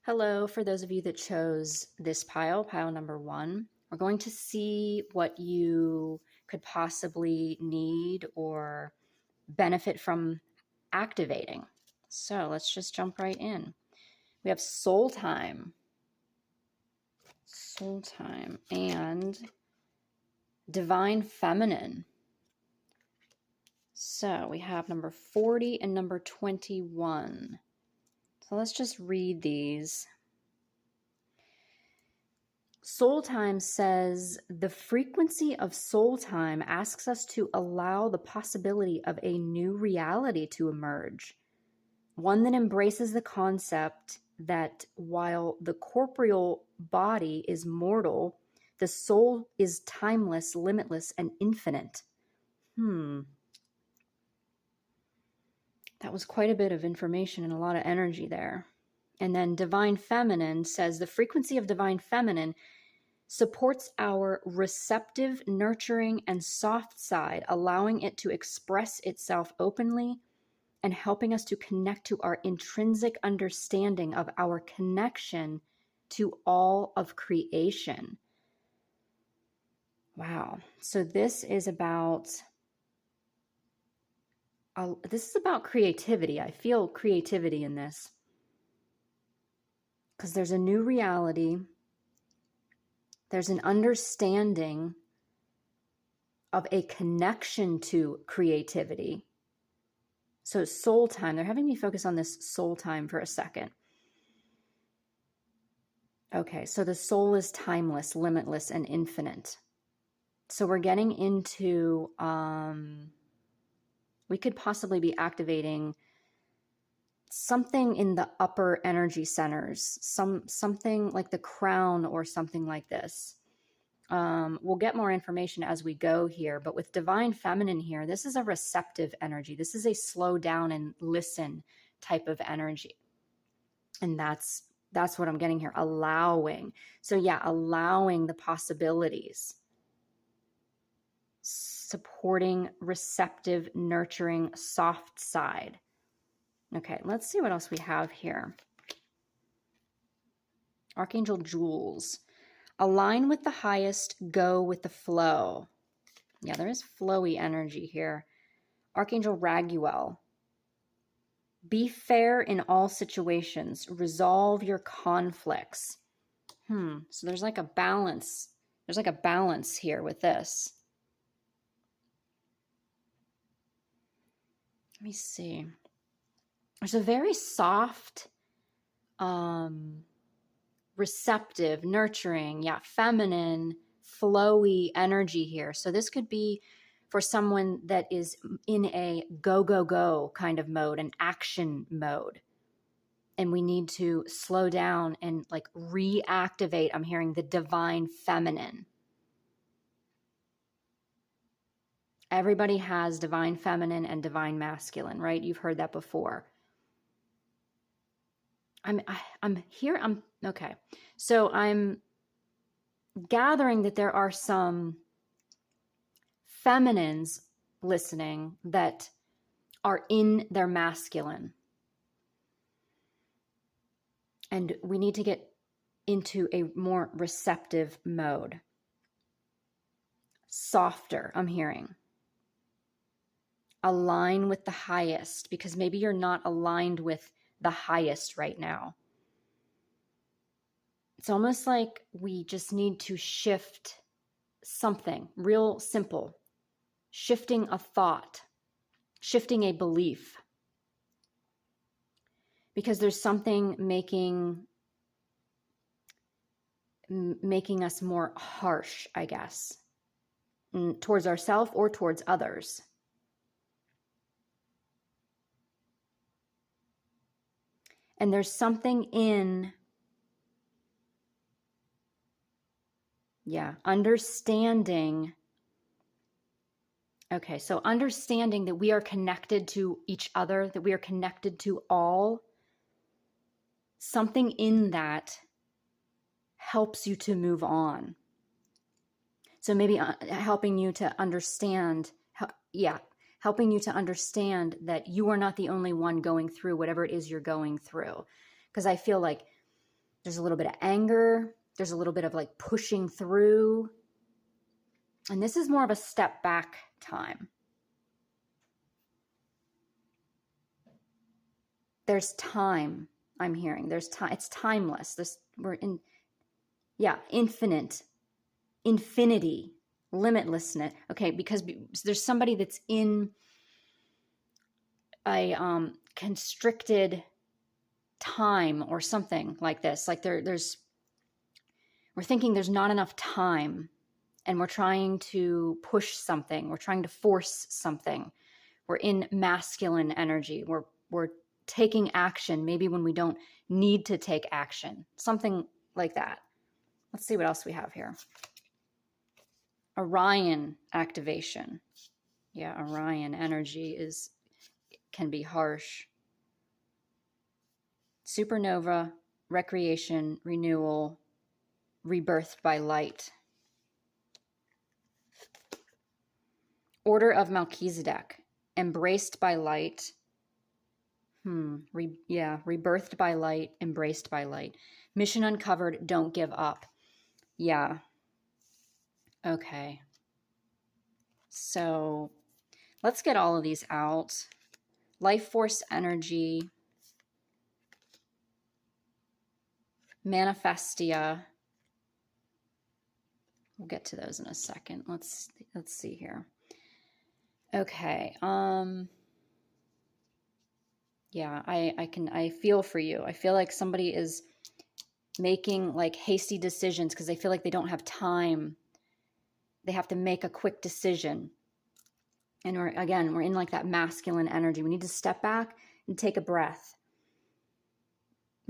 Hello, for those of you that chose this pile number 1, we're going to see what you could possibly need or benefit from activating. So let's just jump right in. We have soul time, and divine feminine. So we have number 40 and number 21. So let's just read these. Soul time says the frequency of soul time asks us to allow the possibility of a new reality to emerge, one that embraces the concept that while the corporeal body is mortal, the soul is timeless, limitless, and infinite. That was quite a bit of information and a lot of energy there. And then divine feminine says the frequency of divine feminine supports our receptive, nurturing, and soft side, allowing it to express itself openly and helping us to connect to our intrinsic understanding of our connection to all of creation. Wow. So this is about creativity. I feel creativity in this because there's a new reality. There's an understanding of a connection to creativity. So soul time, they're having me focus on this soul time for a second. Okay, so the soul is timeless, limitless, and infinite. So we're getting into, we could possibly be activating something in the upper energy centers, something like the crown or something like this. We'll get more information as we go here, but with divine feminine here, this is a receptive energy. This is a slow down and listen type of energy. And that's what I'm getting here, allowing. So yeah, allowing the possibilities, supporting receptive, nurturing, soft side. Okay, let's see what else we have here. Archangel Jules. Align with the highest, go with the flow. Yeah, there is flowy energy here. Archangel Raguel. Be fair in all situations. Resolve your conflicts. So there's like a balance. There's like a balance here with this. Let me see. There's a very soft, receptive, nurturing, feminine, flowy energy here. So this could be for someone that is in a go, go, go kind of mode, an action mode. And we need to slow down and like reactivate, I'm hearing the divine feminine. Everybody has divine feminine and divine masculine, right? You've heard that before. Okay. So I'm gathering that there are some feminines listening that are in their masculine. And we need to get into a more receptive mode. Softer, I'm hearing. Align with the highest, because maybe you're not aligned with the highest right now. It's almost like we just need to shift something real simple, shifting a thought, shifting a belief, because there's something making us more harsh, I guess, towards ourselves or towards others. And there's something in, understanding. Okay, so understanding that we are connected to each other, that we are connected to all. Something in that helps you to move on. So maybe helping you to understand, helping you to understand that you are not the only one going through whatever it is you're going through. Because I feel like There's a little bit of anger. There's a little bit of like pushing through. And this is more of a step back time. There's time, I'm hearing. There's time. It's timeless. We're in, yeah, infinite, infinity, limitlessness. Okay, because there's somebody that's in a constricted time or something like this. Like we're thinking there's not enough time, and we're trying to push something. We're trying to force something. We're in masculine energy. We're taking action, maybe when we don't need to take action, something like that. Let's see what else we have here. Orion activation. Yeah, Orion energy can be harsh. Supernova, recreation, renewal, rebirthed by light. Order of Melchizedek, embraced by light. Rebirthed by light, embraced by light. Mission uncovered, don't give up. Yeah. Okay. So let's get all of these out. Life force energy. Manifestia. We'll get to those in a second. Let's see here. Okay. Yeah, I feel for you. I feel like somebody is making like hasty decisions because they feel like they don't have time. They have to make a quick decision. And we're in like that masculine energy. We need to step back and take a breath.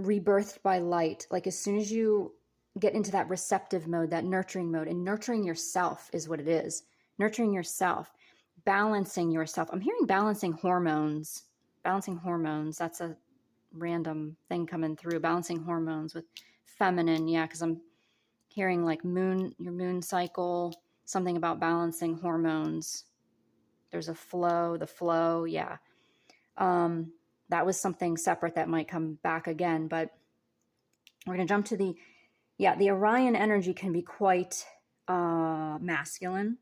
Rebirthed by light. Like as soon as you get into that receptive mode, that nurturing mode, and nurturing yourself is what it is. Nurturing yourself, balancing yourself. I'm hearing balancing hormones. Balancing hormones. That's a random thing coming through. Balancing hormones with feminine. Yeah, because I'm hearing like your moon cycle, something about balancing hormones. There's the flow. Yeah. That was something separate that might come back again, but we're going to jump to the Orion energy can be quite masculine.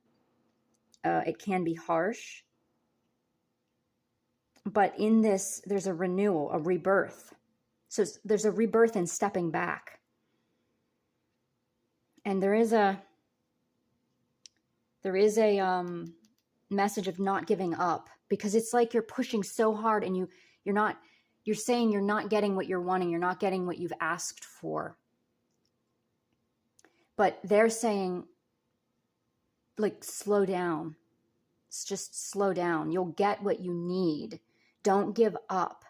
It can be harsh. But in this, there's a renewal, a rebirth. So there's a rebirth in stepping back. And there is a message of not giving up, because it's like you're pushing so hard and you're saying you're not getting what you're wanting. You're not getting what you've asked for. But they're saying, like, slow down. It's just slow down. You'll get what you need. Don't give up.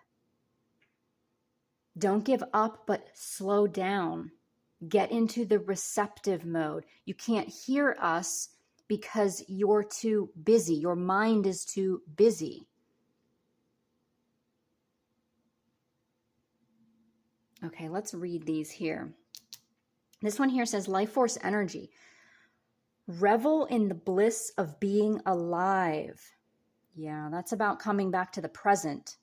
Don't give up, but slow down. Get into the receptive mode. You can't hear us because you're too busy. Your mind is too busy. Okay, let's read these here. This one here says life force energy. Revel in the bliss of being alive. Yeah, that's about coming back to the present.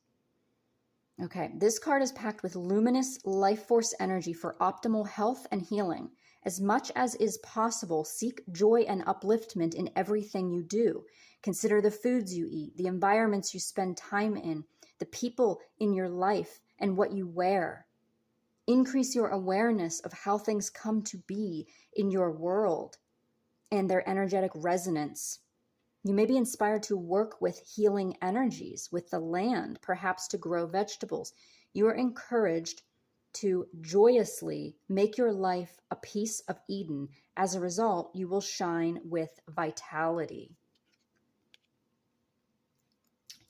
Okay, this card is packed with luminous life force energy for optimal health and healing. As much as is possible, seek joy and upliftment in everything you do. Consider the foods you eat, the environments you spend time in, the people in your life, and what you wear. Increase your awareness of how things come to be in your world and their energetic resonance. You may be inspired to work with healing energies, with the land, perhaps to grow vegetables. You are encouraged to joyously make your life a piece of Eden. As a result, you will shine with vitality.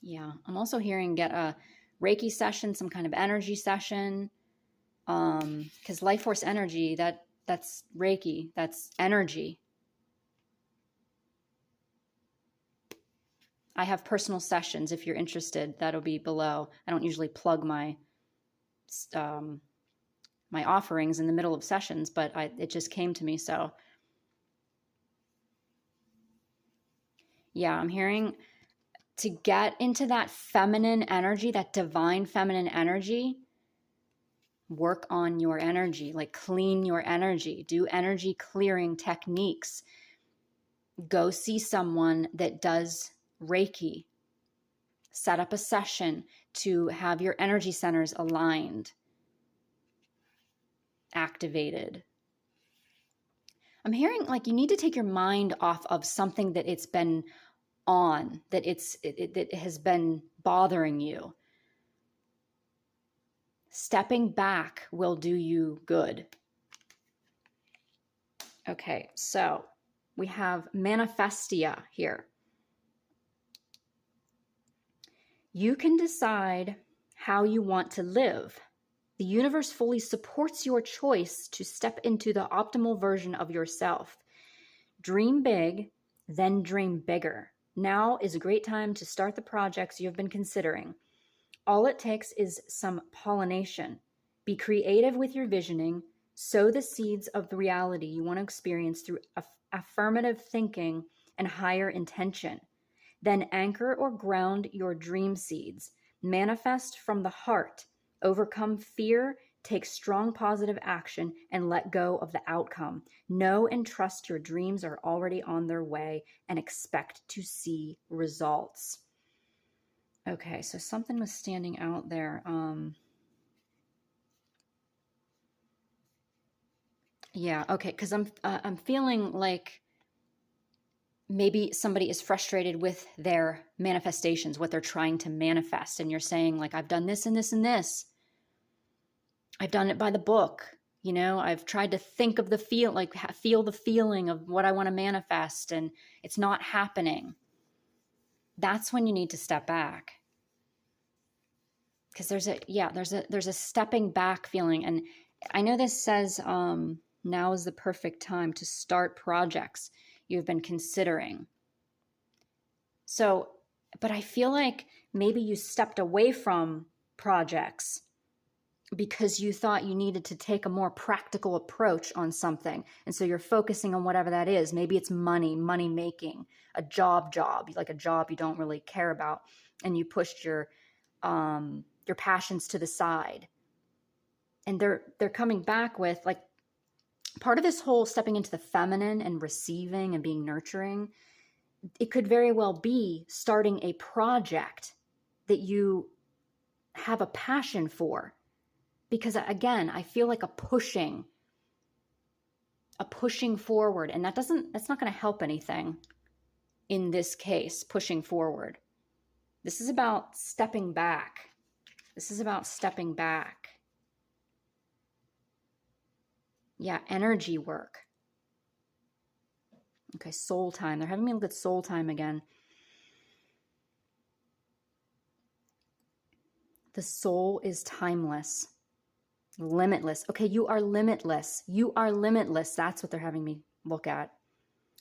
Yeah, I'm also hearing get a Reiki session, some kind of energy session. Because life force energy, that's Reiki, that's energy. I have personal sessions if you're interested. That'll be below. I don't usually plug my my offerings in the middle of sessions, but it just came to me. So yeah, I'm hearing to get into that feminine energy, that divine feminine energy. work on your energy, like clean your energy, do energy clearing techniques. Go see someone that does Reiki. Set up a session to have your energy centers aligned, activated. I'm hearing like you need to take your mind off of something that it's been on, that it has been bothering you. Stepping back will do you good. Okay, so we have manifestia here. You can decide how you want to live. The universe fully supports your choice to step into the optimal version of yourself. Dream big, then dream bigger. Now is a great time to start the projects you have been considering. All it takes is some pollination. Be creative with your visioning. Sow the seeds of the reality you want to experience through affirmative thinking and higher intention. Then anchor or ground your dream seeds. Manifest from the heart. Overcome fear, take strong positive action, and let go of the outcome. Know and trust your dreams are already on their way and expect to see results. Okay, so something was standing out there. Yeah, okay, because I'm feeling like maybe somebody is frustrated with their manifestations, what they're trying to manifest, and you're saying like, I've done this and this and this. I've done it by the book. You know, I've tried to think of the feel the feeling of what I want to manifest, and it's not happening. That's when you need to step back. Because there's a stepping back feeling. And I know this says now is the perfect time to start projects you've been considering. So, but I feel like maybe you stepped away from projects because you thought you needed to take a more practical approach on something. And so you're focusing on whatever that is. Maybe it's money making, a job, like a job you don't really care about. And you pushed your passions to the side. And they're coming back with like part of this whole stepping into the feminine and receiving and being nurturing. It could very well be starting a project that you have a passion for. Because again, I feel like a pushing forward, and that's not going to help anything in this case, pushing forward. This is about stepping back. Yeah, energy work. Okay, soul time. They're having me look at soul time again. The soul is timeless. Limitless. Okay, you are limitless. You are limitless. That's what they're having me look at.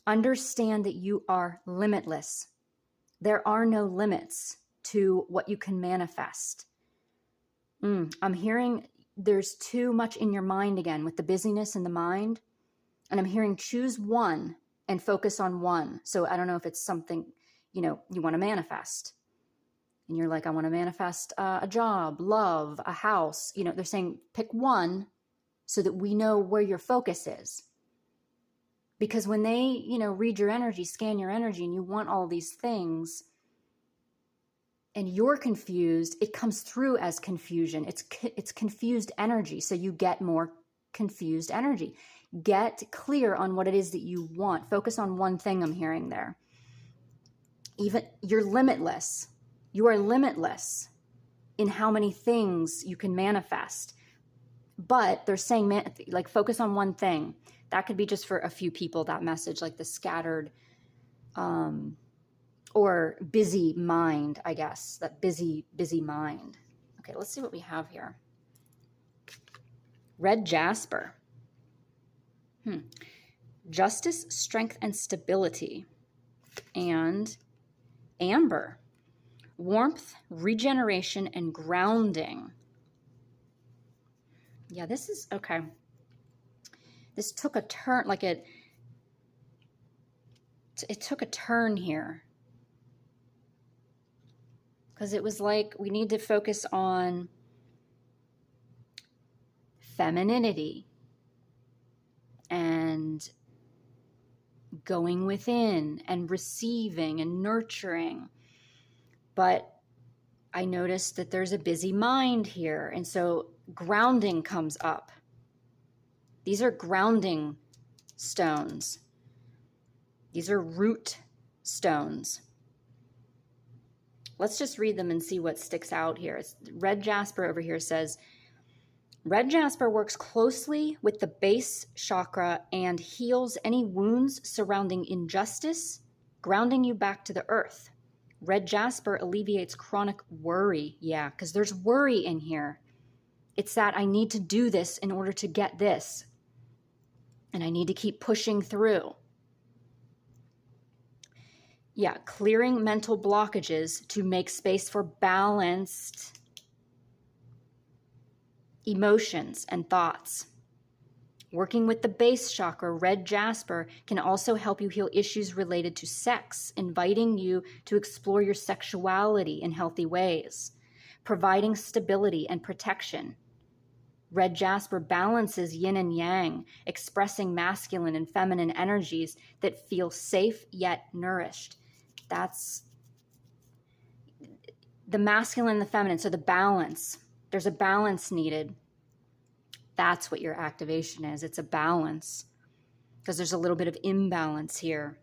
Understand that you are limitless. There are no limits to what you can manifest. I'm hearing there's too much in your mind again with the busyness in the mind. And I'm hearing choose one and focus on one. So I don't know if it's something, you want to manifest. And you're like, I want to manifest a job, love, a house. They're saying pick one so that we know where your focus is. Because when they, read your energy, scan your energy, and you want all these things, and you're confused, it comes through as confusion. It's confused energy. So you get more confused energy. Get clear on what it is that you want. Focus on one thing I'm hearing there. Even you're limitless. You are limitless in how many things you can manifest. But they're saying, like, focus on one thing. That could be just for a few people, that message, like the scattered or busy mind, I guess. That busy mind. Okay, let's see what we have here. Red jasper. Justice, strength, and stability. And amber. Warmth, regeneration, and grounding. Yeah, this is okay. This took a turn, like it took a turn here. Because it was like we need to focus on femininity and going within and receiving and nurturing. But I noticed that there's a busy mind here. And so grounding comes up. These are grounding stones. These are root stones. Let's just read them and see what sticks out here. Red jasper over here says, red jasper works closely with the base chakra and heals any wounds surrounding injustice, grounding you back to the earth. Red jasper alleviates chronic worry. Yeah, because there's worry in here. It's that I need to do this in order to get this. And I need to keep pushing through. Yeah, clearing mental blockages to make space for balanced emotions and thoughts. Working with the base chakra, red jasper, can also help you heal issues related to sex, inviting you to explore your sexuality in healthy ways, providing stability and protection. Red jasper balances yin and yang, expressing masculine and feminine energies that feel safe yet nourished. That's the masculine and the feminine, so the balance. There's a balance needed. That's what your activation is. It's a balance because there's a little bit of imbalance here.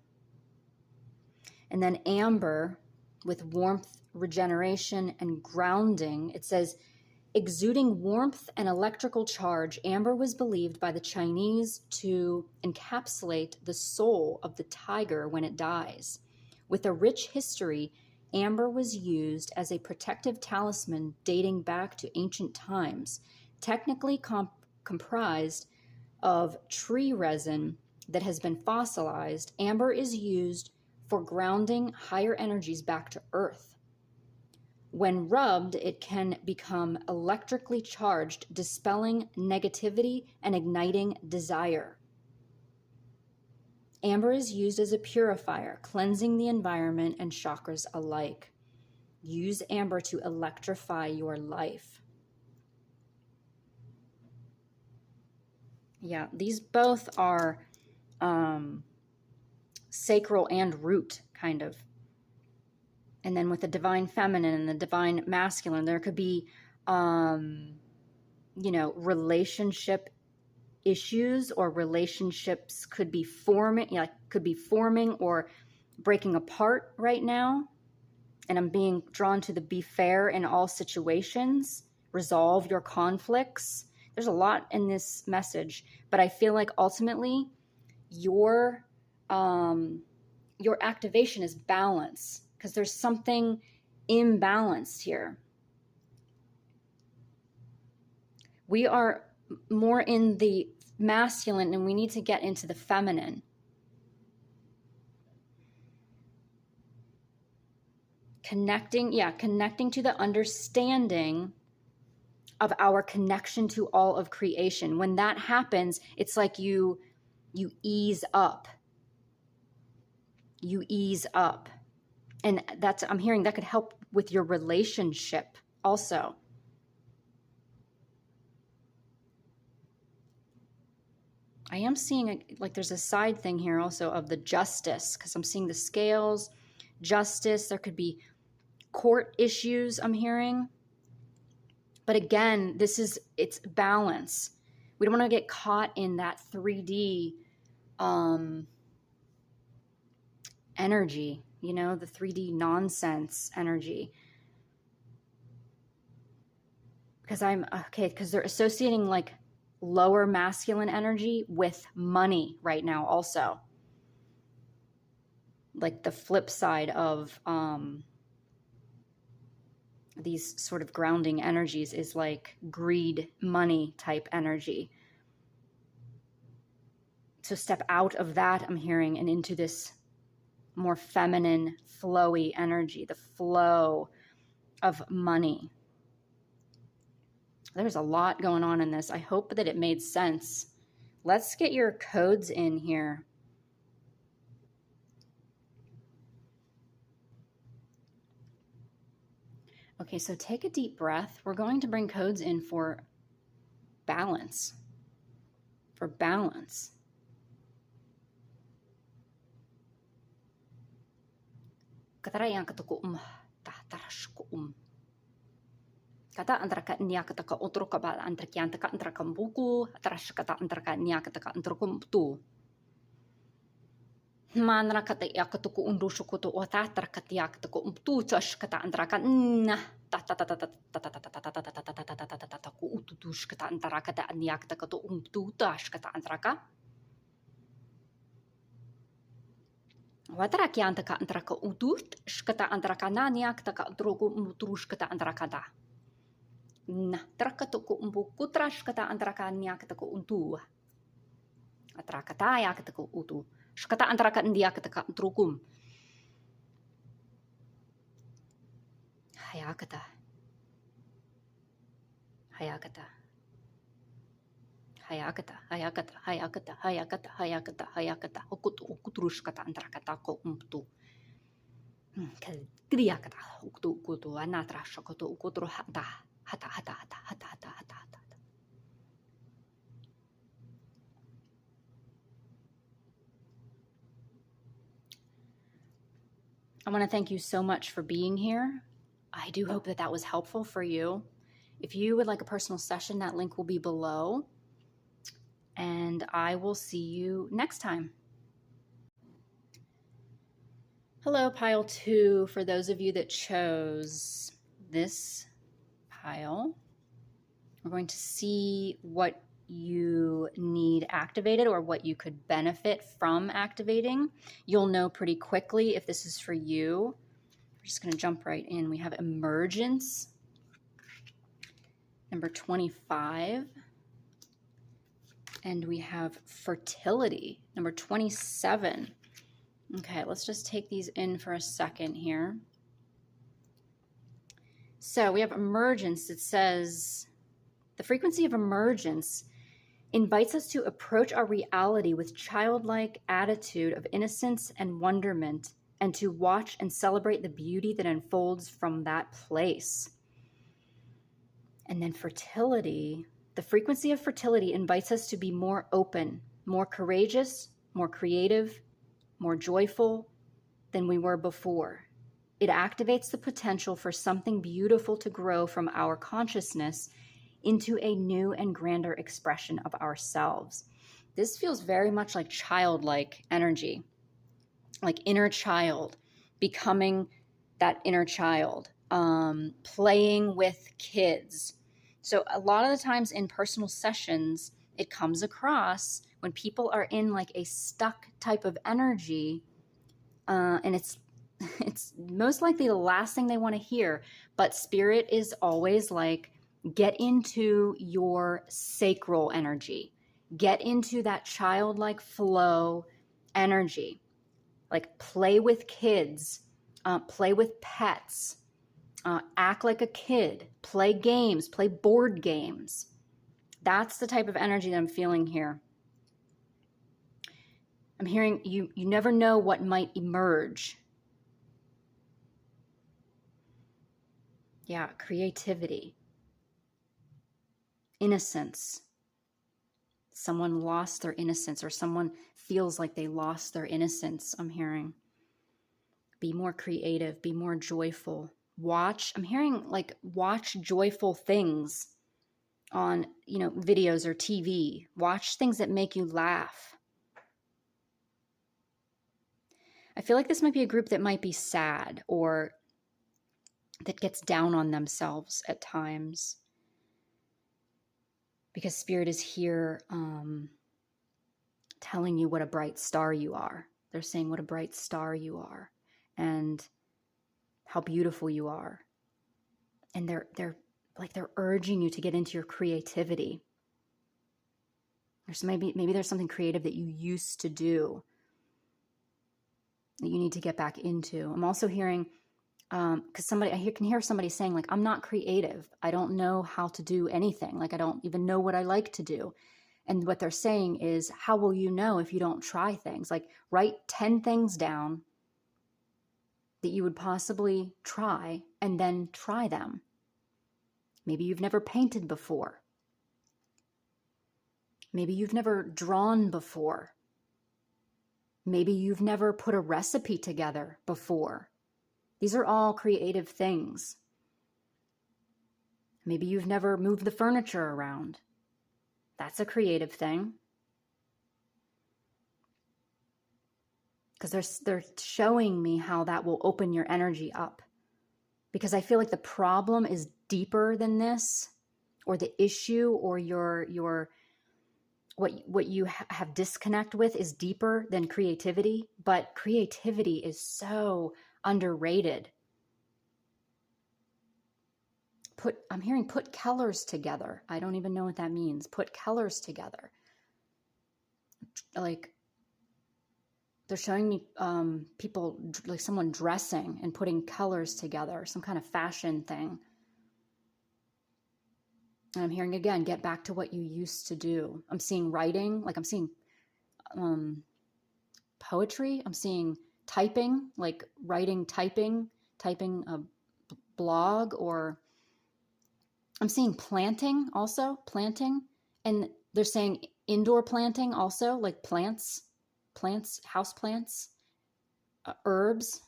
And then amber with warmth, regeneration, and grounding. It says, exuding warmth and electrical charge, amber was believed by the Chinese to encapsulate the soul of the tiger when it dies. With a rich history, amber was used as a protective talisman dating back to ancient times, technically comprised of tree resin that has been fossilized. Amber is used for grounding higher energies back to earth. When rubbed, it can become electrically charged, dispelling negativity and igniting desire. Amber is used as a purifier, cleansing the environment and chakras alike. Use amber to electrify your life. Yeah, these both are sacral and root, kind of. And then with the divine feminine and the divine masculine, there could be, relationship issues, or relationships could be forming or breaking apart right now. And I'm being drawn to the be fair in all situations, resolve your conflicts. There's a lot in this message, but I feel like ultimately your activation is balance, because there's something imbalanced here. We are more in the masculine and we need to get into the feminine. Connecting to the understanding of our connection to all of creation. When that happens, it's like you ease up. You ease up. And I'm hearing that could help with your relationship also. I am seeing there's a side thing here also of the justice, because I'm seeing the scales, justice. There could be court issues I'm hearing. But again, it's balance. We don't want to get caught in that 3D energy, the 3D nonsense energy. Because they're associating lower masculine energy with money right now also. Like the flip side of these sort of grounding energies is like greed, money type energy. So step out of that, I'm hearing, and into this more feminine, flowy energy, the flow of money. There's a lot going on in this. I hope that it made sense. Let's get your codes in here. Okay, so take a deep breath. We're going to bring codes in for balance. For balance. Katara yang katuku tahtarash ko Kata antara ka niya kata ka otro ka ba antara kian ka antara ka buku atras kata antara ka niya kata ka antara ko tu. Manra kata ya kata ko undu shukuto o tatra kata ya kata ko tu chash kata antara ka na ta ta ta ta ta ta ta ta ta ta ta ta ta ta ta ko ututush kata antara kata niya kata ka to tu tash kata antara ka. Watara kian ka antara ka utut kata antara ka na niya kata ka antara ko utrush kata antara ka da. Nah, terkatu ko umbuku trash kata antara kanya kata ko untu. Atra kata ya kata ko utu. Kata antara ka india kata ka trukum. Hayakata. Hayakata. Hayakata. Hayakata. Hayakata. Hayakata. Hayakata. Hayakata. Ukutrush kata antara kata ko umtu. Kriya kata ukutu anatra shakoto ukutru hata. Hata. I want to thank you so much for being here. I do hope that was helpful for you. If you would like a personal session, that link will be below. And I will see you next time. Hello, pile 2. For those of you that chose this pile, we're going to see what you need activated or what you could benefit from activating. You'll know pretty quickly if this is for you. We're just going to jump right in. We have emergence, number 25. And we have fertility, number 27. Okay, let's just take these in for a second here. So we have emergence. It says, the frequency of emergence invites us to approach our reality with childlike attitude of innocence and wonderment, and to watch and celebrate the beauty that unfolds from that place. And then fertility, the frequency of fertility invites us to be more open, more courageous, more creative, more joyful than we were before. It activates the potential for something beautiful to grow from our consciousness into a new and grander expression of ourselves. This feels very much like childlike energy, like inner child, becoming that inner child, playing with kids. So a lot of the times in personal sessions, it comes across when people are in like a stuck type of energy, and it's most likely the last thing they want to hear, but spirit is always like, get into your sacral energy. Get into that childlike flow energy. Like play with kids, play with pets, act like a kid, play games, play board games. That's the type of energy that I'm feeling here. I'm hearing you never know what might emerge. Yeah, creativity. Innocence. Someone lost their innocence, or someone feels like they lost their innocence, I'm hearing. Be more creative, be more joyful. I'm hearing like watch joyful things on, videos or TV. Watch things that make you laugh. I feel like this might be a group that might be sad or that gets down on themselves at times. Because Spirit is here telling you what a bright star you are. They're saying what a bright star you are and how beautiful you are. And they're urging you to get into your creativity. There's maybe there's something creative that you used to do that you need to get back into. I'm also hearing, because I can hear somebody saying like, I'm not creative. I don't know how to do anything. Like I don't even know what I like to do. And what they're saying is, how will you know if you don't try things? Like write 10 things down that you would possibly try and then try them. Maybe you've never painted before. Maybe you've never drawn before. Maybe you've never put a recipe together before. These are all creative things. Maybe you've never moved the furniture around. That's a creative thing. Because they're showing me how that will open your energy up. Because I feel like the problem is deeper than this, or the issue, or your what you have disconnect with is deeper than creativity. But creativity is so underrated. I'm hearing put colors together. I don't even know what that means. Put colors together. Like, they're showing me people, like someone dressing and putting colors together, some kind of fashion thing. And I'm hearing again, get back to what you used to do. I'm seeing writing, like I'm seeing poetry. I'm seeing typing, like writing, typing a blog, or I'm seeing planting also, planting. And they're saying indoor planting also, like plants, house plants, herbs.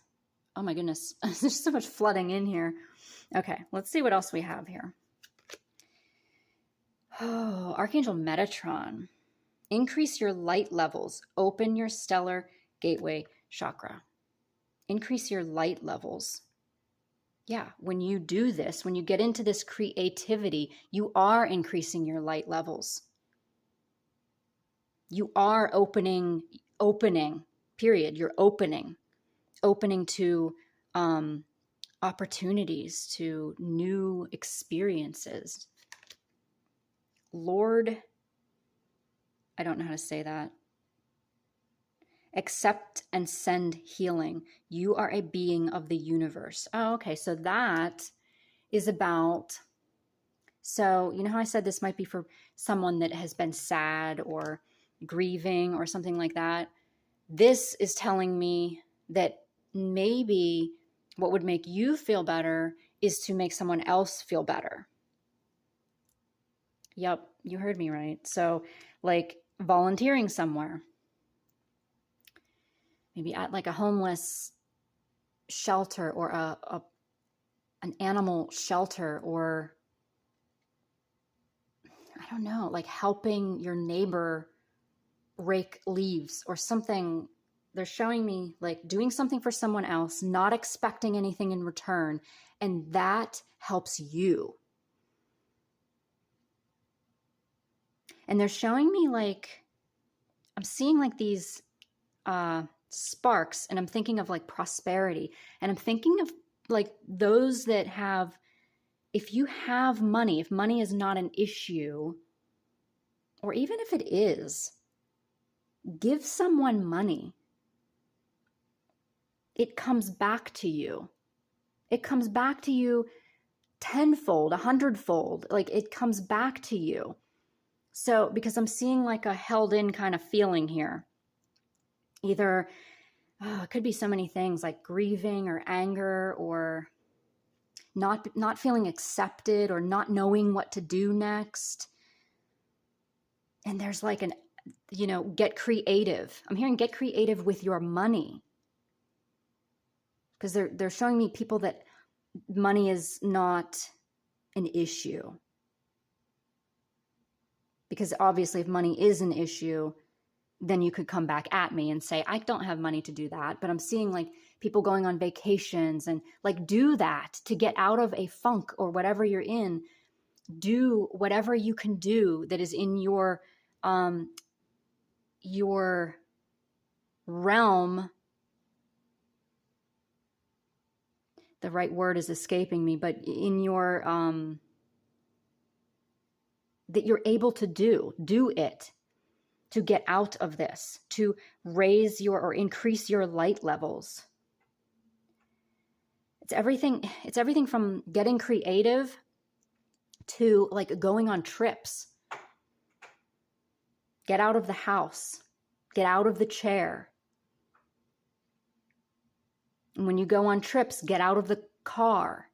Oh my goodness. There's so much flooding in here. Okay, let's see what else we have here. Oh, Archangel Metatron. Increase your light levels. Open your stellar gateway chakra. Increase your light levels. Yeah, when you do this, when you get into this creativity, you are increasing your light levels. You are opening, period. You're opening to opportunities, to new experiences. Lord, I don't know how to say that. Accept and send healing. You are a being of the universe. Oh, okay. So that is about, so you know how I said this might be for someone that has been sad or grieving or something like that? This is telling me that maybe what would make you feel better is to make someone else feel better. Yep, you heard me right. So like volunteering somewhere, maybe at like a homeless shelter, or an animal shelter, or I don't know, like helping your neighbor rake leaves or something. They're showing me like doing something for someone else, not expecting anything in return, and that helps you. And they're showing me like, I'm seeing like these sparks, and I'm thinking of like prosperity, and I'm thinking of like those that have, if you have money, if money is not an issue, or even if it is, give someone money. It comes back to you. It comes back to you tenfold, 100-fold. Like it comes back to you. So, because I'm seeing like a held in kind of feeling here. Either, it could be so many things like grieving or anger, or not feeling accepted, or not knowing what to do next. And there's like get creative. I'm hearing get creative with your money. Because they're showing me people that money is not an issue. Because obviously if money is an issue, then you could come back at me and say, I don't have money to do that. But I'm seeing like people going on vacations and like do that to get out of a funk or whatever you're in. Do whatever you can do that is in your realm. The right word is escaping me, but in your, that you're able to do it, to get out of this, to raise your or increase your light levels. It's everything from getting creative to like going on trips. Get out of the house, get out of the chair. And when you go on trips, get out of the car.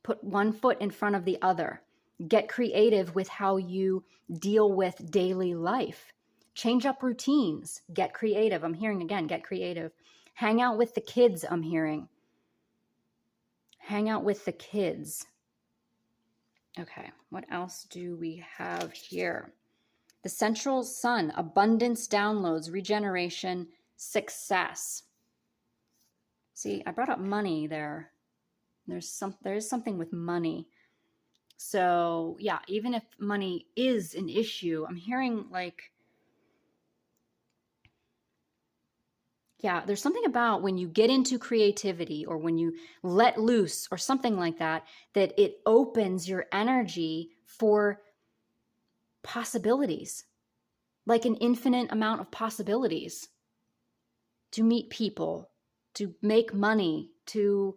Put one foot in front of the other. Get creative with how you deal with daily life. Change up routines. Get creative. I'm hearing again, get creative. Hang out with the kids, I'm hearing. Hang out with the kids. Okay, what else do we have here? The central sun, abundance, downloads, regeneration, success. See, I brought up money there. There is something with money. So yeah, even if money is an issue, I'm hearing like, yeah, there's something about when you get into creativity or when you let loose or something like that, that it opens your energy for possibilities, like an infinite amount of possibilities to meet people, to make money, to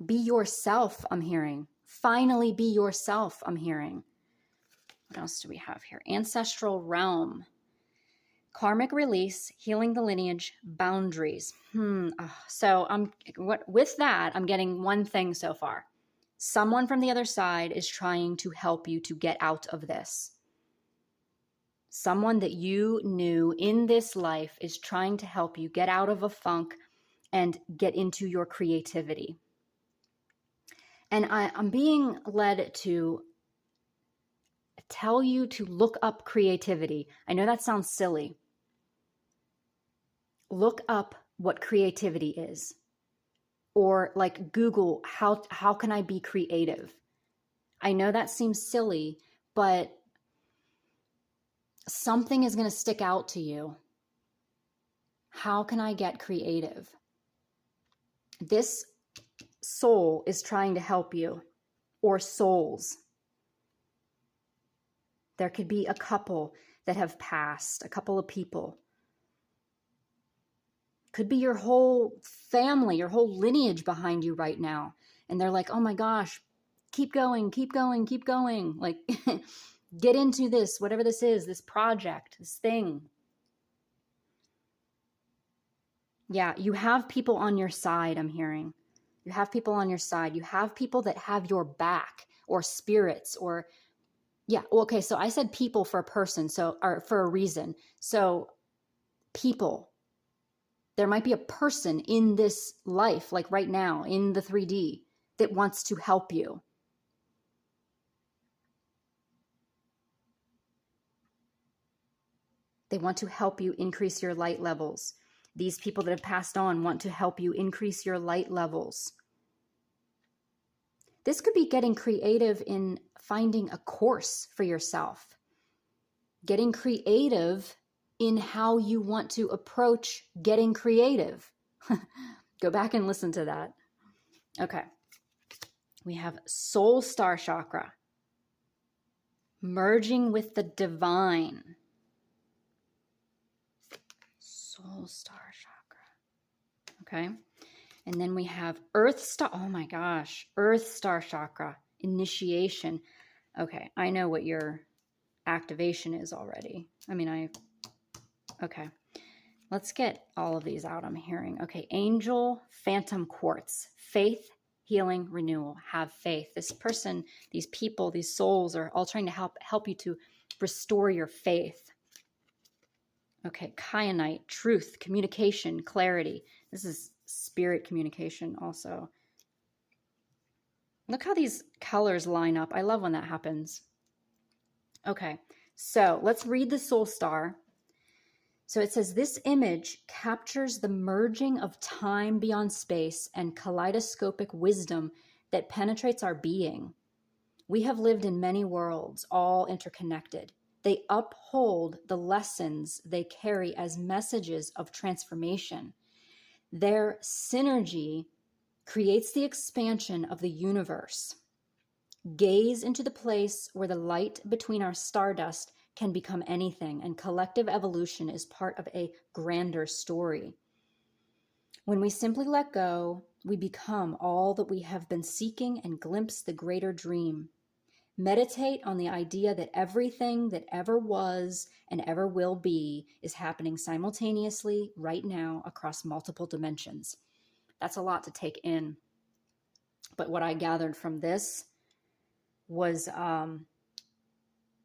be yourself, I'm hearing. Finally be yourself, I'm hearing. What else do we have here? Ancestral realm. Karmic release, healing the lineage, boundaries. So with that, I'm getting one thing so far. Someone from the other side is trying to help you to get out of this. Someone that you knew in this life is trying to help you get out of a funk and get into your creativity. And I'm being led to tell you to look up creativity. I know that sounds silly. Look up what creativity is. Or like Google, how can I be creative? I know that seems silly, but something is going to stick out to you. How can I get creative? This soul is trying to help you, or souls. There could be a couple that have passed, a couple of people. Could be your whole family, your whole lineage behind you right now. And they're like, oh my gosh, keep going, keep going, keep going. Like, get into this, whatever this is, this project, this thing. Yeah, you have people on your side, I'm hearing. You have people on your side. You have people that have your back, or spirits, or yeah. Okay, so I said people for a person, or for a reason. So people. There might be a person in this life, like right now, in the 3D, that wants to help you. They want to help you increase your light levels. These people that have passed on want to help you increase your light levels. This could be getting creative in finding a course for yourself. Getting creative in how you want to approach getting creative. Go back and listen to that. Okay. We have soul star chakra. Merging with the divine. Soul star chakra. Okay. And then we have earth star. Oh my gosh. Earth star chakra. Initiation. Okay. I know what your activation is already. Okay. Let's get all of these out, I'm hearing. Okay. Angel, phantom quartz. Faith, healing, renewal. Have faith. This person, these people, these souls are all trying to help you to restore your faith. Okay. Kyanite, truth, communication, clarity. This is spirit communication also. Look how these colors line up. I love when that happens. Okay. So let's read the soul star. So it says, this image captures the merging of time beyond space and kaleidoscopic wisdom that penetrates our being. We have lived in many worlds, all interconnected. They uphold the lessons they carry as messages of transformation. Their synergy creates the expansion of the universe. Gaze into the place where the light between our stardust can become anything, and collective evolution is part of a grander story. When we simply let go, we become all that we have been seeking and glimpse the greater dream. Meditate on the idea that everything that ever was and ever will be is happening simultaneously right now across multiple dimensions. That's a lot to take in. But what I gathered from this was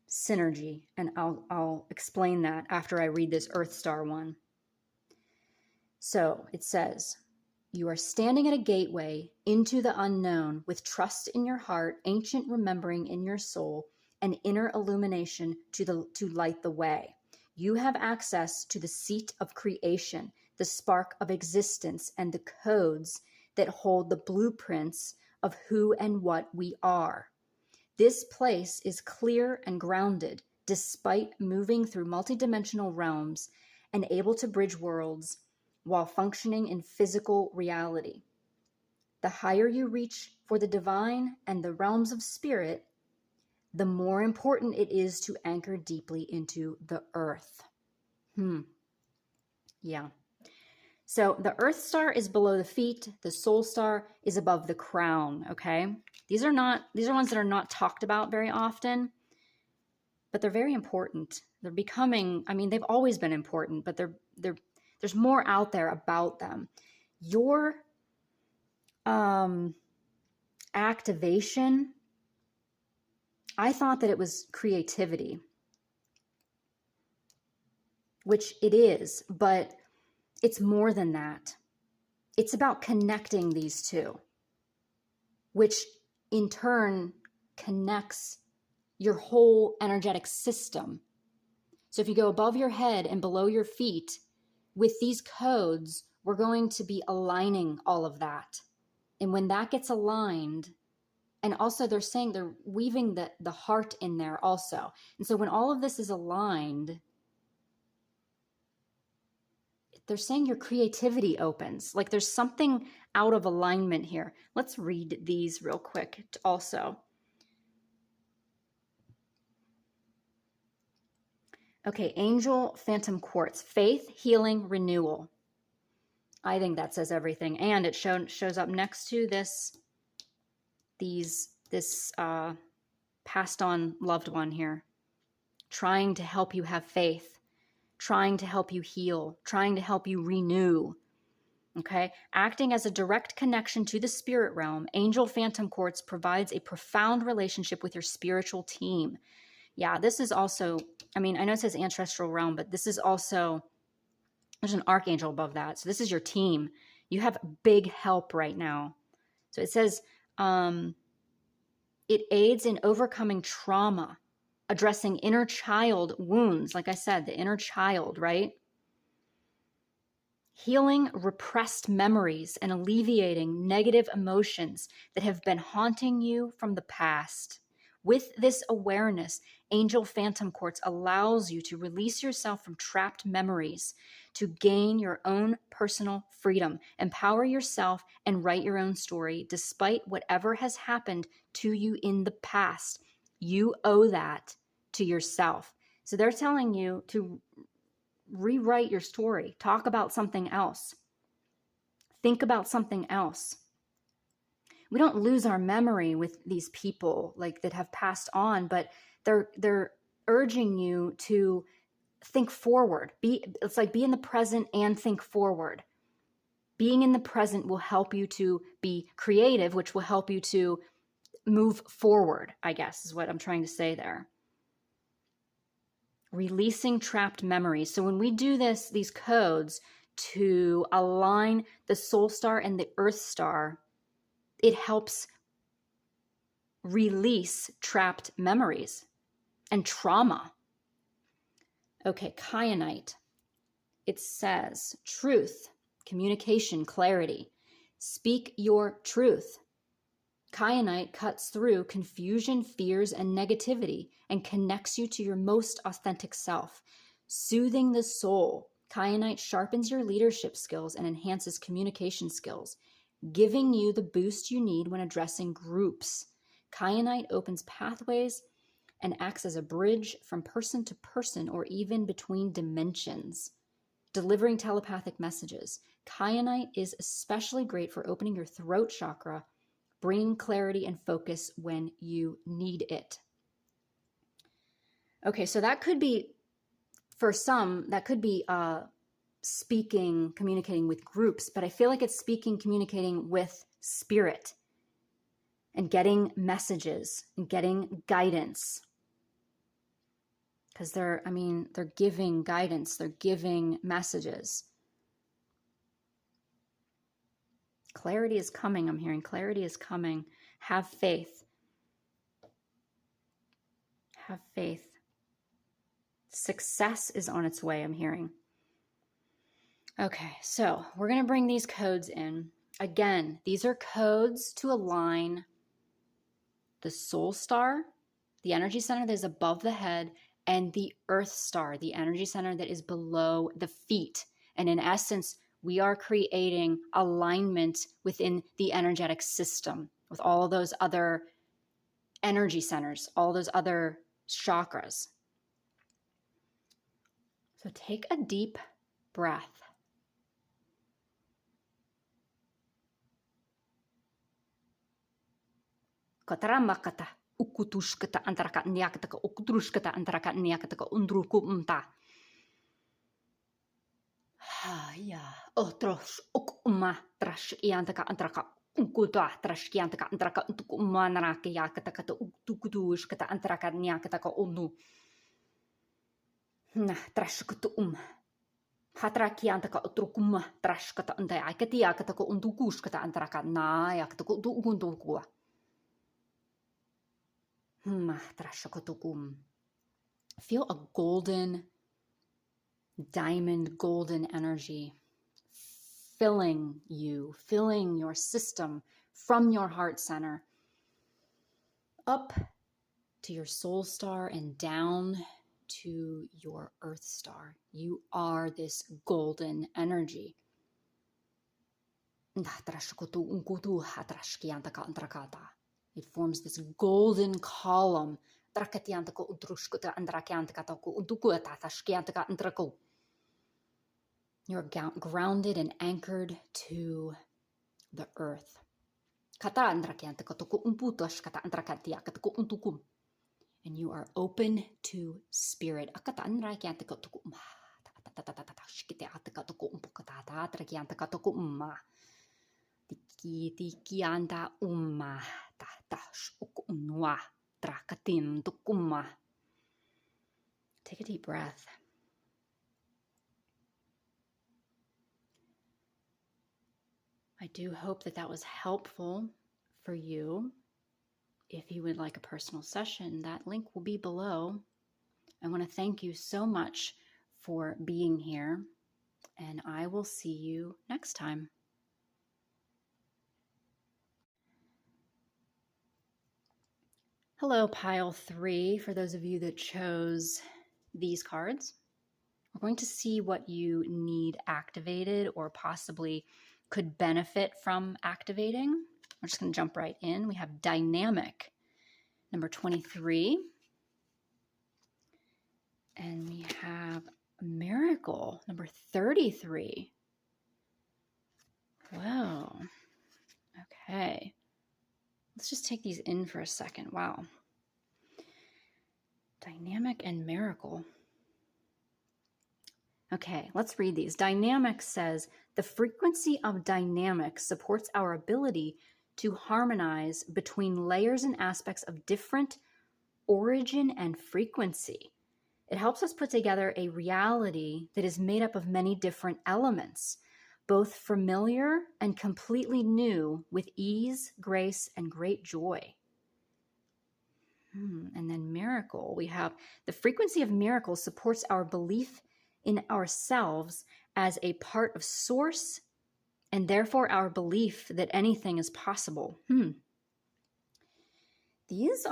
synergy, and I'll explain that after I read this Earth Star one. So it says, you are standing at a gateway into the unknown with trust in your heart, ancient remembering in your soul, and inner illumination to light the way. You have access to the seat of creation, the spark of existence, and the codes that hold the blueprints of who and what we are. This place is clear and grounded, despite moving through multidimensional realms and able to bridge worlds while functioning in physical reality. The higher you reach for the divine and the realms of spirit, the more important it is to anchor deeply into the earth. Yeah. So the Earth Star is below the feet. The Soul Star is above the crown, okay? These are ones that are not talked about very often, but they're very important. They're becoming, I mean, they've always been important, but there's more out there about them. Your activation, I thought that it was creativity, which it is, but it's more than that. It's about connecting these two, which in turn connects your whole energetic system. So if you go above your head and below your feet, with these codes, we're going to be aligning all of that. And when that gets aligned, and also they're saying they're weaving the heart in there also. And so when all of this is aligned, they're saying your creativity opens. Like there's something out of alignment here. Let's read these real quick also. Okay, Angel Phantom Quartz, faith, healing, renewal. I think that says everything. And it shows up next to this passed on loved one here, trying to help you have faith, trying to help you heal, trying to help you renew. Okay, acting as a direct connection to the spirit realm, Angel Phantom Quartz provides a profound relationship with your spiritual team. Yeah, this is also, I mean, I know it says ancestral realm, but this is also, there's an archangel above that. So this is your team. You have big help right now. So it says, it aids in overcoming trauma, addressing inner child wounds. Like I said, the inner child, right? Healing repressed memories and alleviating negative emotions that have been haunting you from the past. With this awareness, Angel Phantom Quartz allows you to release yourself from trapped memories, to gain your own personal freedom, empower yourself, and write your own story despite whatever has happened to you in the past. You owe that to yourself. So they're telling you to rewrite your story, talk about something else, think about something else. We don't lose our memory with these people like that have passed on, but they're urging you to think forward. It's like be in the present and think forward. Being in the present will help you to be creative, which will help you to move forward, I guess is what I'm trying to say there. Releasing trapped memories. So when we do these codes to align the soul star and the earth star, it helps release trapped memories and trauma. Okay, kyanite. It says truth, communication, clarity. Speak your truth. Kyanite cuts through confusion, fears, and negativity and connects you to your most authentic self. Soothing the soul. Kyanite sharpens your leadership skills and enhances communication skills, giving you the boost you need when addressing groups. Kyanite opens pathways and acts as a bridge from person to person or even between dimensions, delivering telepathic messages. Kyanite is especially great for opening your throat chakra, bringing clarity and focus when you need it. Okay, so that could be, for some, that could be speaking, communicating with groups, but I feel like it's speaking, communicating with spirit. and getting messages and getting guidance. Because they're giving guidance, they're giving messages. Clarity is coming, I'm hearing. Clarity is coming. Have faith. Have faith. Success is on its way, I'm hearing. Okay, so we're going to bring these codes in. Again, these are codes to align the soul star, the energy center that is above the head, and the earth star, the energy center that is below the feet. And in essence, we are creating alignment within the energetic system with all those other energy centers, all those other chakras. So take a deep breath. Kataramakata, ukutushkata antaraka nyakataka ukutrushkata antaraka nyakataka undruku umta. Ya, otros ukuma trash yantaka antaraka unkuta trash yantaka antaraka untukuma naraka yakataka ukutushkata antaraka nyakataka unu. Na trashkutu Hatraki antaka utrukuma trashkata anta akati yakataka untukushkata antaraka na yakataka untukua. Feel a golden, diamond golden energy filling you, filling your system from your heart center up to your soul star and down to your earth star. You are this golden energy. It forms this golden column. You're grounded and anchored to the earth. And you are open to spirit. Take a deep breath. I do hope that was helpful for you. If you would like a personal session, that link will be below. I want to thank you so much for being here, and I will see you next time. Hello, pile 3, for those of you that chose these cards. We're going to see what you need activated or possibly could benefit from activating. We're just going to jump right in. We have dynamic, number 23. And we have miracle, number 33. Whoa. Okay. Let's just take these in for a second. Wow. Dynamic and miracle. Okay, let's read these. Dynamic says, the frequency of dynamic supports our ability to harmonize between layers and aspects of different origin and frequency. It helps us put together a reality that is made up of many different elements, both familiar and completely new, with ease, grace, and great joy. And then miracle, we have the frequency of miracle supports our belief in ourselves as a part of source, and therefore our belief that anything is possible. This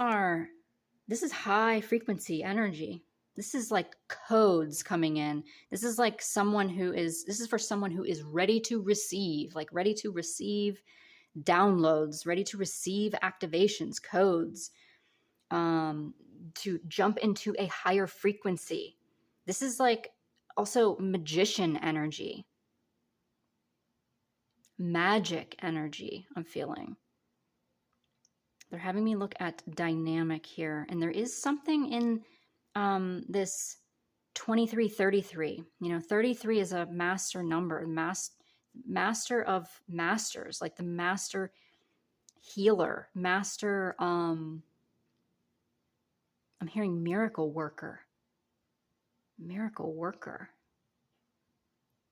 is high frequency energy. This is like codes coming in. This is for someone who is ready to receive, ready to receive downloads, ready to receive activations, codes, to jump into a higher frequency. This is also magician energy, magic energy, I'm feeling. They're having me look at dynamic here. And there is something in this 2333. 33 is a master number, master of masters, like the master healer, master, I'm hearing miracle worker. Miracle worker.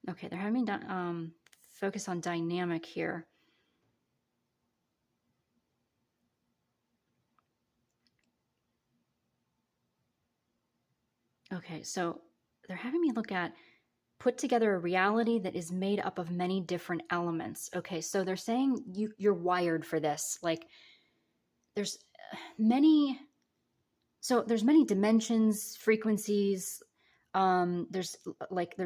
Okay, they're having me focus on dynamic here. Okay, so they're having me look at put together a reality that is made up of many different elements. Okay, so they're saying you're wired for this. Like there's many dimensions, frequencies. There's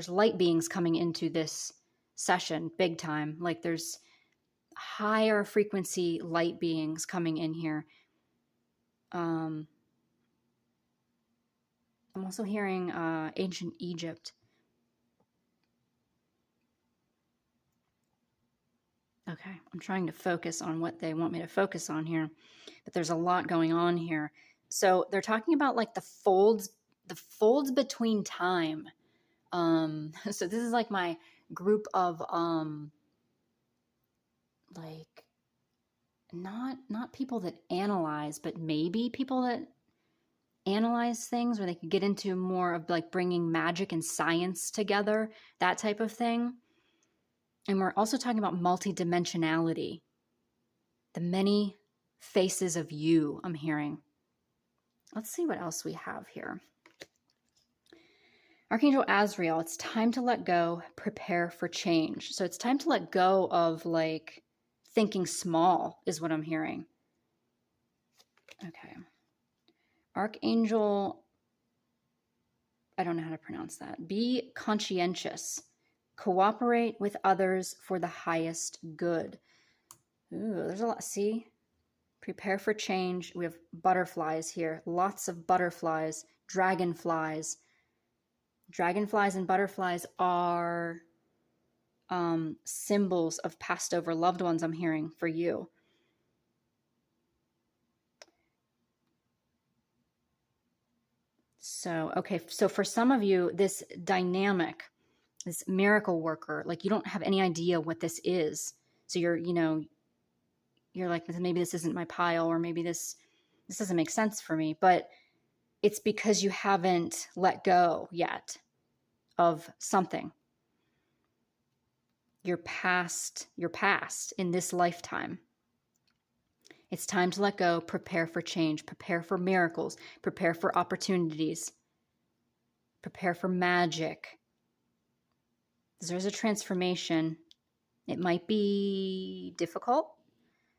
light beings coming into this session big time. Like there's higher frequency light beings coming in here. I'm also hearing ancient Egypt. Okay, I'm trying to focus on what they want me to focus on here, but there's a lot going on here. So they're talking about like the folds between time. So this is like my group of like not people that analyze, but maybe people that analyze things, where they could get into more of like bringing magic and science together, that type of thing. And we're also talking about multidimensionality, the many faces of you, I'm hearing. Let's see what else we have here. Archangel Azrael, it's time to let go, prepare for change. So it's time to let go of like thinking small is what I'm hearing. Okay. Archangel, I don't know how to pronounce that. Be conscientious. Cooperate with others for the highest good. Ooh, there's a lot. See? Prepare for change. We have butterflies here. Lots of butterflies. Dragonflies. Dragonflies and butterflies are symbols of passed over loved ones, I'm hearing, for you. So, okay. So for some of you, this dynamic, this miracle worker, like you don't have any idea what this is. So you're like, maybe this isn't my pile, or maybe this doesn't make sense for me, but it's because you haven't let go yet of something. Your past in this lifetime. It's time to let go, prepare for change, prepare for miracles, prepare for opportunities, prepare for magic. There's a transformation. It might be difficult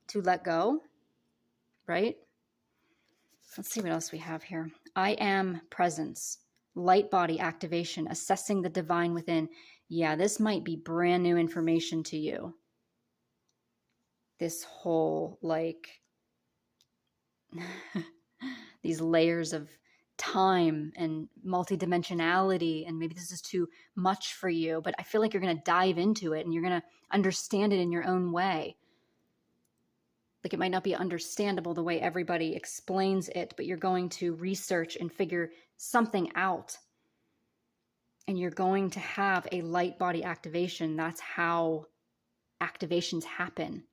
to let go, right? Let's see what else we have here. I am presence, light body activation, assessing the divine within. Yeah, this might be brand new information to you. This whole like these layers of time and multidimensionality, and maybe this is too much for you, but I feel like you're going to dive into it and you're going to understand it in your own way. Like it might not be understandable the way everybody explains it, but you're going to research and figure something out. And you're going to have a light body activation. That's how activations happen.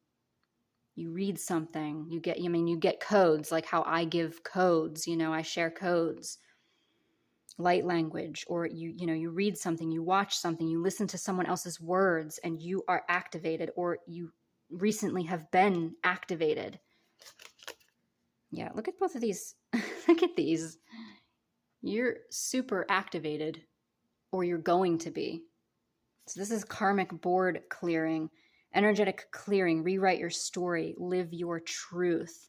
You read something, you get codes, like how I give codes, I share codes, light language, or you read something, you watch something, you listen to someone else's words, and you are activated, or you recently have been activated. Yeah, look at both of these. Look at these. You're super activated, or you're going to be. So this is karmic board clearing, energetic clearing, rewrite your story, live your truth.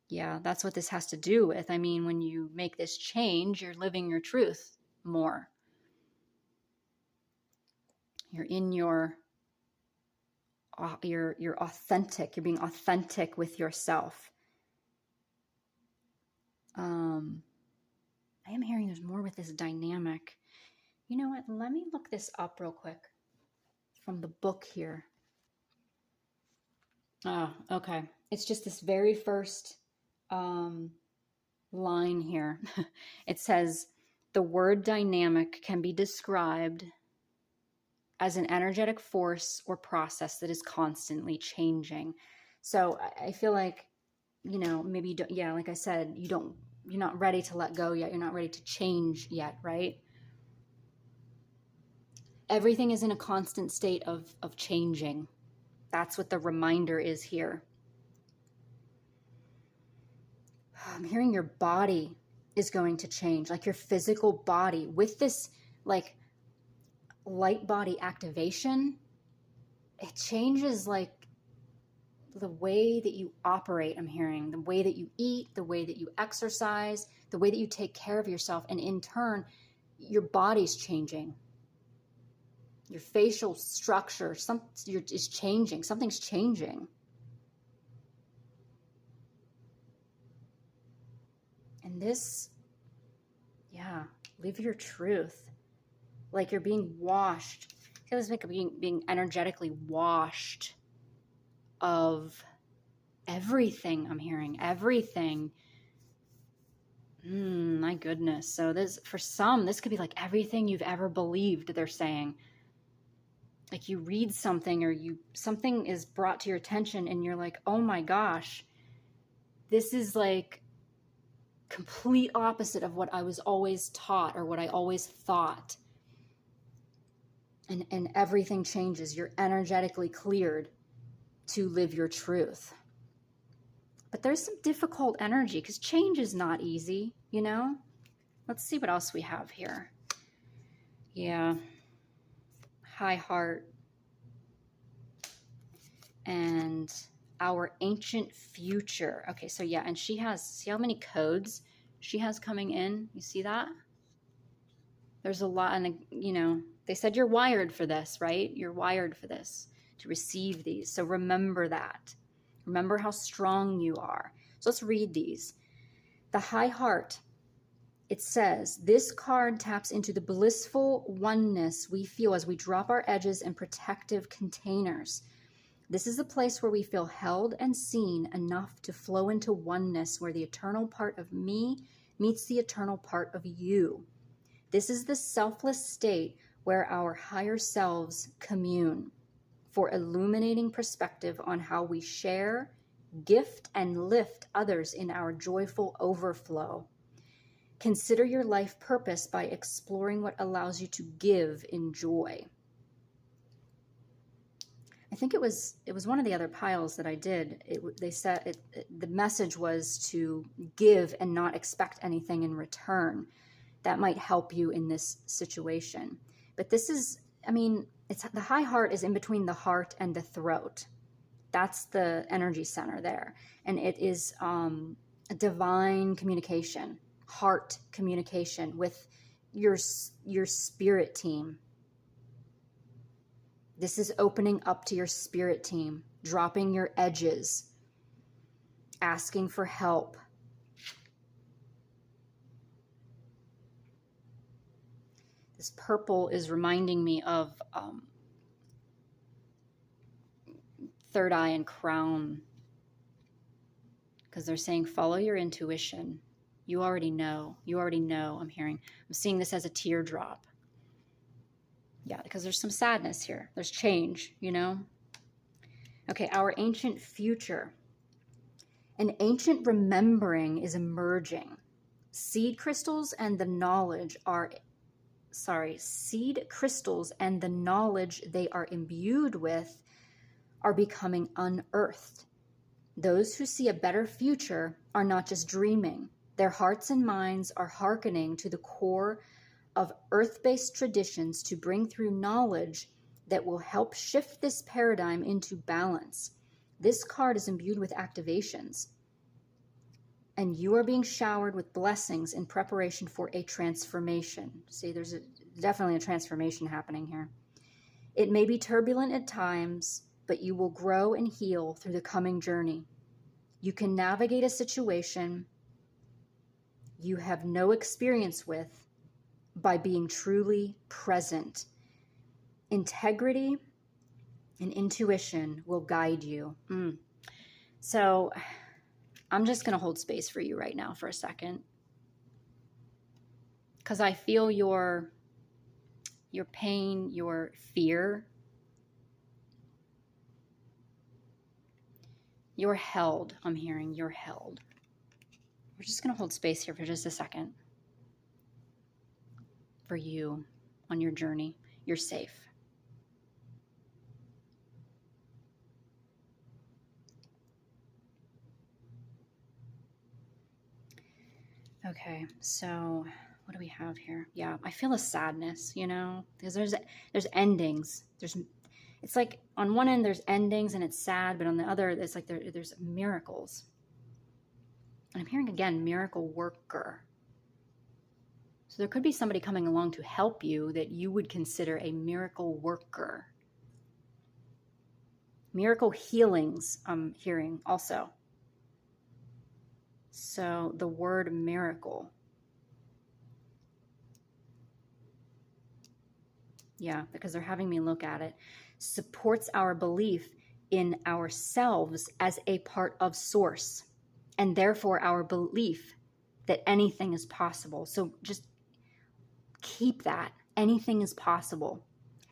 Yeah, that's what this has to do with. I mean, when you make this change, you're living your truth more. You're in you're authentic. You're being authentic with yourself. I am hearing there's more with this dynamic. You know what? Let me look this up real quick from the book here. Oh, okay. It's just this very first line here. It says, the word dynamic can be described as an energetic force or process that is constantly changing. So I feel like, maybe you don't, yeah, like I said, you're not ready to let go yet. You're not ready to change yet, right? Everything is in a constant state of changing. That's what the reminder is here. I'm hearing your body is going to change, like your physical body with this like light body activation. It changes like the way that you operate. I'm hearing the way that you eat, the way that you exercise, the way that you take care of yourself. And in turn, your body's changing. Your facial structure is changing. Something's changing. And this, yeah, live your truth. Like you're being washed. I feel like being energetically washed of everything. I'm hearing everything. My goodness. So for some, this could be like everything you've ever believed, they're saying. Like you read something or something is brought to your attention and you're like, oh my gosh, this is like complete opposite of what I was always taught or what I always thought. And everything changes. You're energetically cleared to live your truth. But there's some difficult energy because change is not easy, Let's see what else we have here. Yeah. High heart. And our ancient future. Okay, so yeah, and see how many codes she has coming in? You see that? There's a lot, and they said you're wired for this, right? You're wired for this, to receive these. So remember that. Remember how strong you are. So let's read these. The high heart, it says, this card taps into the blissful oneness we feel as we drop our edges and protective containers. This is a place where we feel held and seen enough to flow into oneness, where the eternal part of me meets the eternal part of you. This is the selfless state where our higher selves commune, for illuminating perspective on how we share, gift, and lift others in our joyful overflow. Consider your life purpose by exploring what allows you to give in joy. I think it was one of the other piles that I did. They said the message was to give and not expect anything in return. That might help you in this situation. But this is, it's the high heart is in between the heart and the throat. That's the energy center there. And it is a divine communication, heart communication with your spirit team. This is opening up to your spirit team, dropping your edges, asking for help. This purple is reminding me of third eye and crown, because they're saying follow your intuition. You already know. I'm seeing this as a teardrop. Yeah, because there's some sadness here. There's change, Okay, our ancient future. An ancient remembering is emerging. Seed crystals and the knowledge they are imbued with are becoming unearthed. Those who see a better future are not just dreaming. Their hearts and minds are hearkening to the core of earth-based traditions to bring through knowledge that will help shift this paradigm into balance. This card is imbued with activations, and you are being showered with blessings in preparation for a transformation. See, there's definitely a transformation happening here. It may be turbulent at times, but you will grow and heal through the coming journey. You can navigate a situation you have no experience with by being truly present. Integrity and intuition will guide you. So I'm just going to hold space for you right now for a second, because I feel your pain, your fear. You're held. I'm hearing you're held. We're just going to hold space here for just a second. For you on your journey. You're safe. Okay, so what do we have here? Yeah, I feel a sadness, you know, because there's endings. It's like on one end there's endings and it's sad, but on the other it's like there's miracles. And I'm hearing again, miracle worker. So there could be somebody coming along to help you that you would consider a miracle worker. Miracle healings, I'm hearing also. So the word miracle. Yeah, because they're having me look at it. Supports our belief in ourselves as a part of source, and therefore our belief that anything is possible. So just keep that. Anything is possible.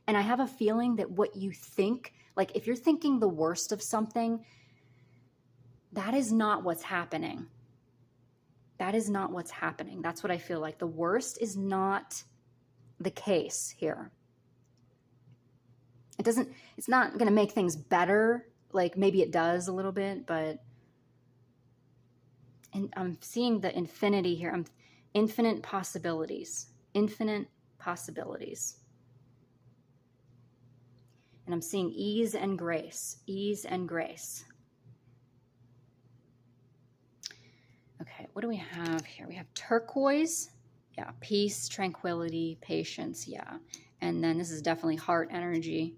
And I have a feeling that what you think, like if you're thinking the worst of something, that is not what's happening. That is not what's happening. That's what I feel like. The worst is not the case here. It's not going to make things better. Like maybe it does a little bit, but and I'm seeing the infinity here. Infinite possibilities. Infinite possibilities. And I'm seeing ease and grace. Ease and grace. Okay, what do we have here? We have turquoise. Yeah, peace, tranquility, patience. Yeah. And then this is definitely heart energy.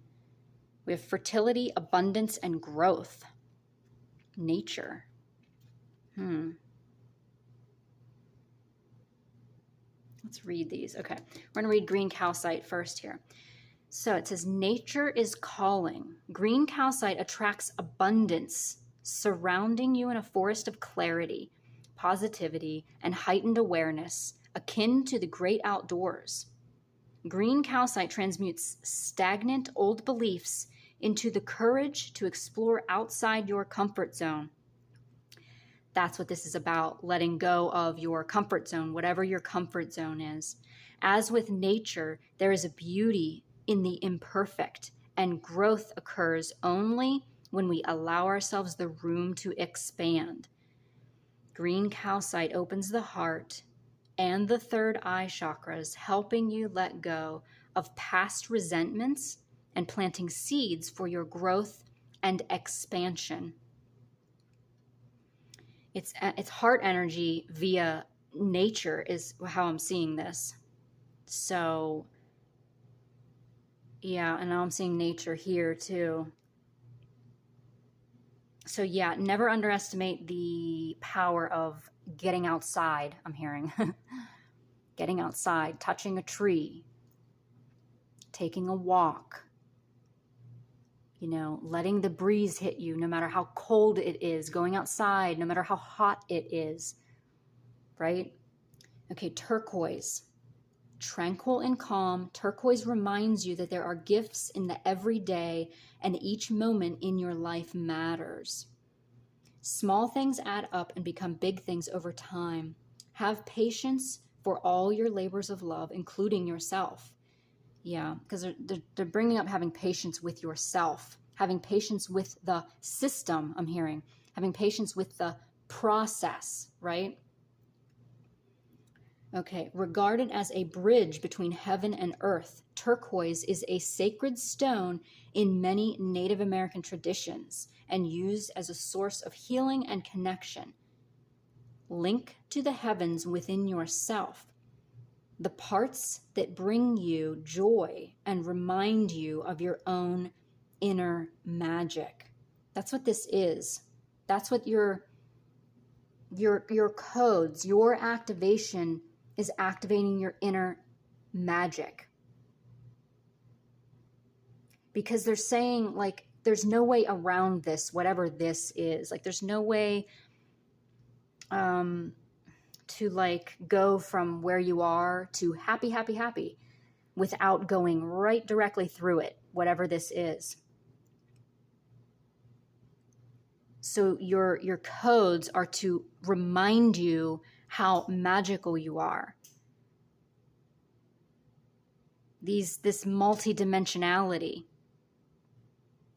We have fertility, abundance, and growth. Nature. Let's read these. Okay, we're going to read green calcite first here. So it says, nature is calling. Green calcite attracts abundance, surrounding you in a forest of clarity, positivity, and heightened awareness, akin to the great outdoors. Green calcite transmutes stagnant old beliefs into the courage to explore outside your comfort zone. That's what this is about, letting go of your comfort zone, whatever your comfort zone is. As with nature, there is a beauty in the imperfect, and growth occurs only when we allow ourselves the room to expand. Green calcite opens the heart and the third eye chakras, helping you let go of past resentments and planting seeds for your growth and expansion. It's heart energy via nature is how I'm seeing this. So, yeah, and now I'm seeing nature here too. So, yeah, never underestimate the power of getting outside, I'm hearing. Getting outside, touching a tree, taking a walk, you know, letting the breeze hit you no matter how cold it is, going outside no matter how hot it is, right? Okay, turquoise. Tranquil and calm, turquoise reminds you that there are gifts in the everyday and each moment in your life matters. Small things add up and become big things over time. Have patience for all your labors of love, including yourself. Yeah, because they're bringing up having patience with yourself, having patience with the system, I'm hearing, having patience with the process, right? Okay, regarded as a bridge between heaven and earth, turquoise is a sacred stone in many Native American traditions and used as a source of healing and connection. Link to the heavens within yourself, the parts that bring you joy and remind you of your own inner magic. That's what this is. That's what your codes, your activation is activating your inner magic. Because they're saying, like, there's no way around this, whatever this is. Like, there's no way to, like, go from where you are to happy, happy, happy without going right directly through it, whatever this is. So your codes are to remind you how magical you are. This multidimensionality,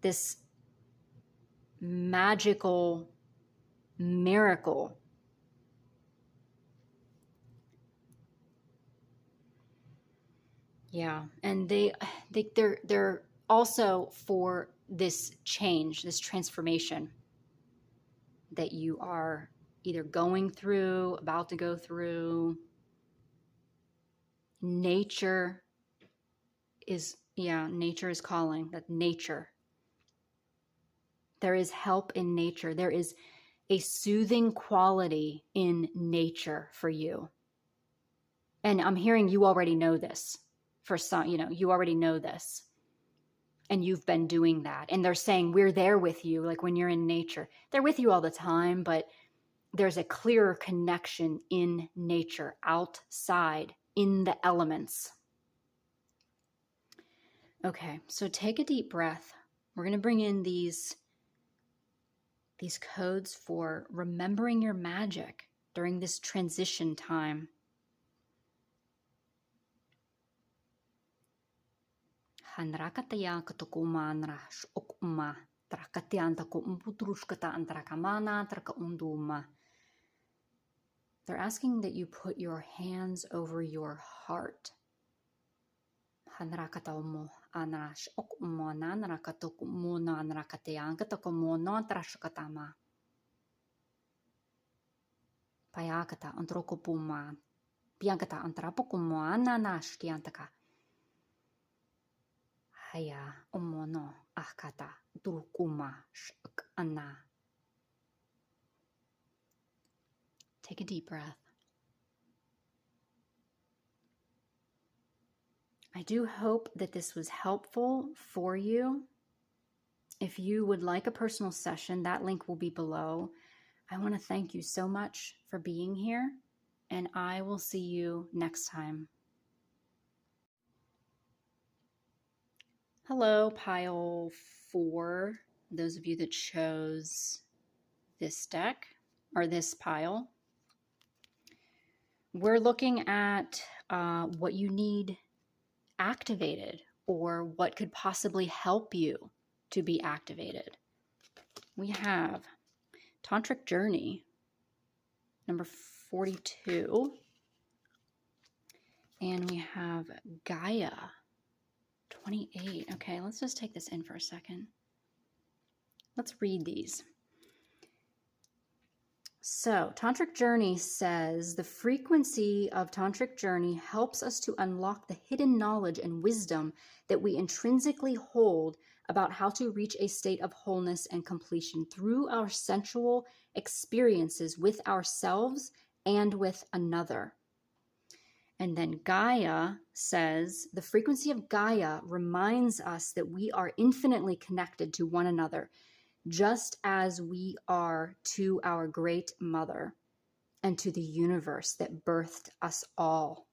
this magical miracle. Yeah, and they're also for this change, this transformation that you are either going through, about to go through. Nature is calling. That nature. There is help in nature. There is a soothing quality in nature for you. And I'm hearing you already know this. For some, you already know this. And you've been doing that. And they're saying, we're there with you. Like when you're in nature, they're with you all the time, but there's a clearer connection in nature, outside, in the elements. Okay, so take a deep breath. We're going to bring in these codes for remembering your magic during this transition time. They're asking that you put your hands over your heart. Payakata antrokopuma, piankata antrapokumo ananashkiantaka. Haya omono akata durukuma shk anna. Take a deep breath. I do hope that this was helpful for you. If you would like a personal session, that link will be below. I want to thank you so much for being here, and I will see you next time. Hello, pile 4. Those of you that chose this deck or this pile. We're looking at what you need activated or what could possibly help you to be activated. We have Tantric Journey, number 42. And we have Gaia, 28. Okay, let's just take this in for a second. Let's read these. So, Tantric Journey says, the frequency of Tantric Journey helps us to unlock the hidden knowledge and wisdom that we intrinsically hold about how to reach a state of wholeness and completion through our sensual experiences with ourselves and with another. And then Gaia says, the frequency of Gaia reminds us that we are infinitely connected to one another, just as we are to our great mother and to the universe that birthed us all.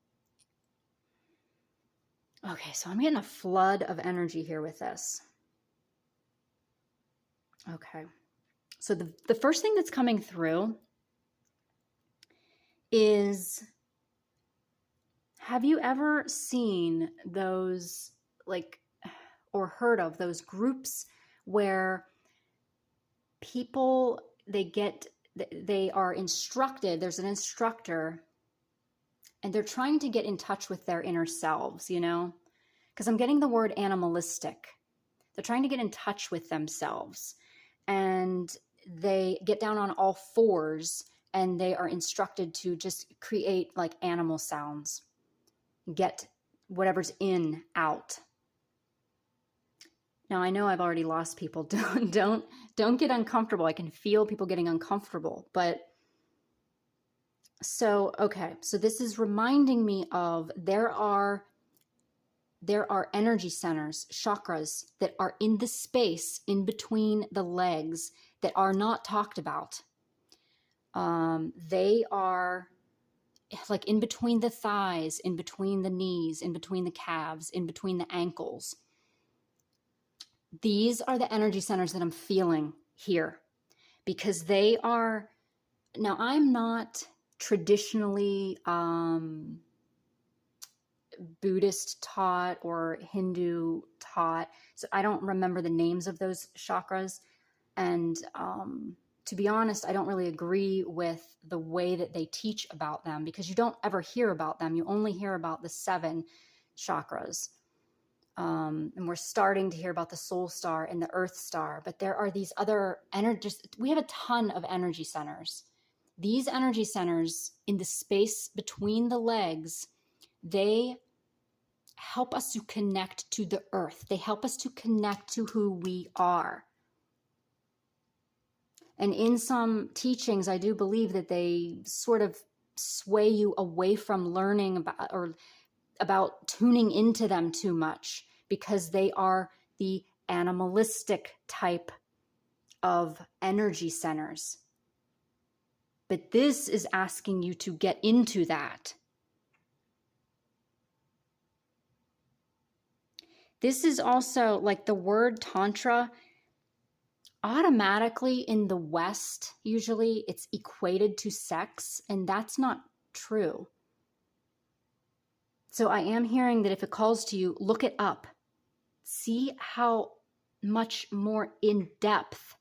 Okay, so I'm getting a flood of energy here with this. Okay, so the first thing that's coming through is, have you ever seen those, like, or heard of those groups where people, they are instructed, there's an instructor, and they're trying to get in touch with their inner selves, because I'm getting the word animalistic. They're trying to get in touch with themselves, and they get down on all fours, and they are instructed to just create like animal sounds, get whatever's in out. Now, I know I've already lost people. Don't get uncomfortable. I can feel people getting uncomfortable. But so this is reminding me of there are energy centers, chakras, that are in the space in between the legs that are not talked about. They are like in between the thighs, in between the knees, in between the calves, in between the ankles. These are the energy centers that I'm feeling here. because they are, now I'm not traditionally Buddhist taught or Hindu taught, so I don't remember the names of those chakras. And to be honest, I don't really agree with the way that they teach about them, because you don't ever hear about them. You only hear about the 7 chakras. And we're starting to hear about the soul star and the earth star, but there are these other energies. We have a ton of energy centers. These energy centers in the space between the legs, they help us to connect to the earth. They help us to connect to who we are. And in some teachings, I do believe that they sort of sway you away from learning about, or about tuning into them too much, because they are the animalistic type of energy centers. But this is asking you to get into that. This is also like the word Tantra, automatically in the West, usually it's equated to sex, and that's not true. So I am hearing that if it calls to you, look it up. See how much more in depth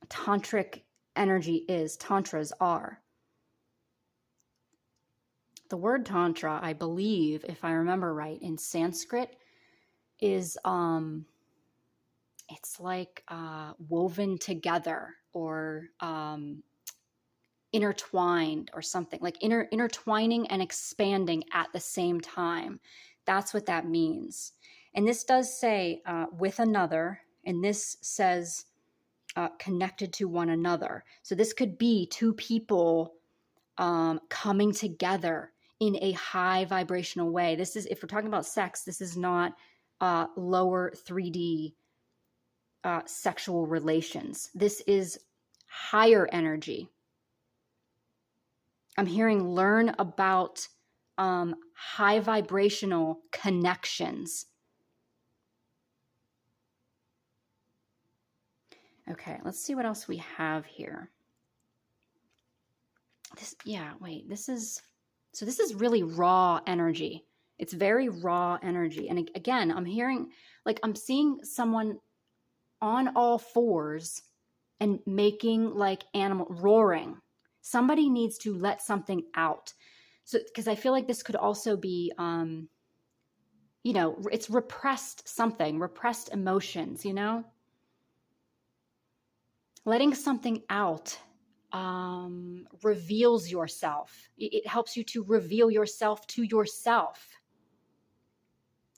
tantric energy is, tantras are. The word tantra, I believe, if I remember right, in Sanskrit is it's like woven together, or intertwined, or something like intertwining and expanding at the same time. That's what that means. And this does say with another, and this says connected to one another. So this could be 2 people coming together in a high vibrational way. This is, if we're talking about sex, this is not lower 3D sexual relations. This is higher energy. I'm hearing learn about high vibrational connections. Okay, let's see what else we have here. This is really raw energy. It's very raw energy. And again, I'm hearing, like, I'm seeing someone on all fours and making like animal roaring. Somebody needs to let something out. So, because I feel like this could also be, it's repressed something, repressed emotions, letting something out reveals yourself. It helps you to reveal yourself to yourself.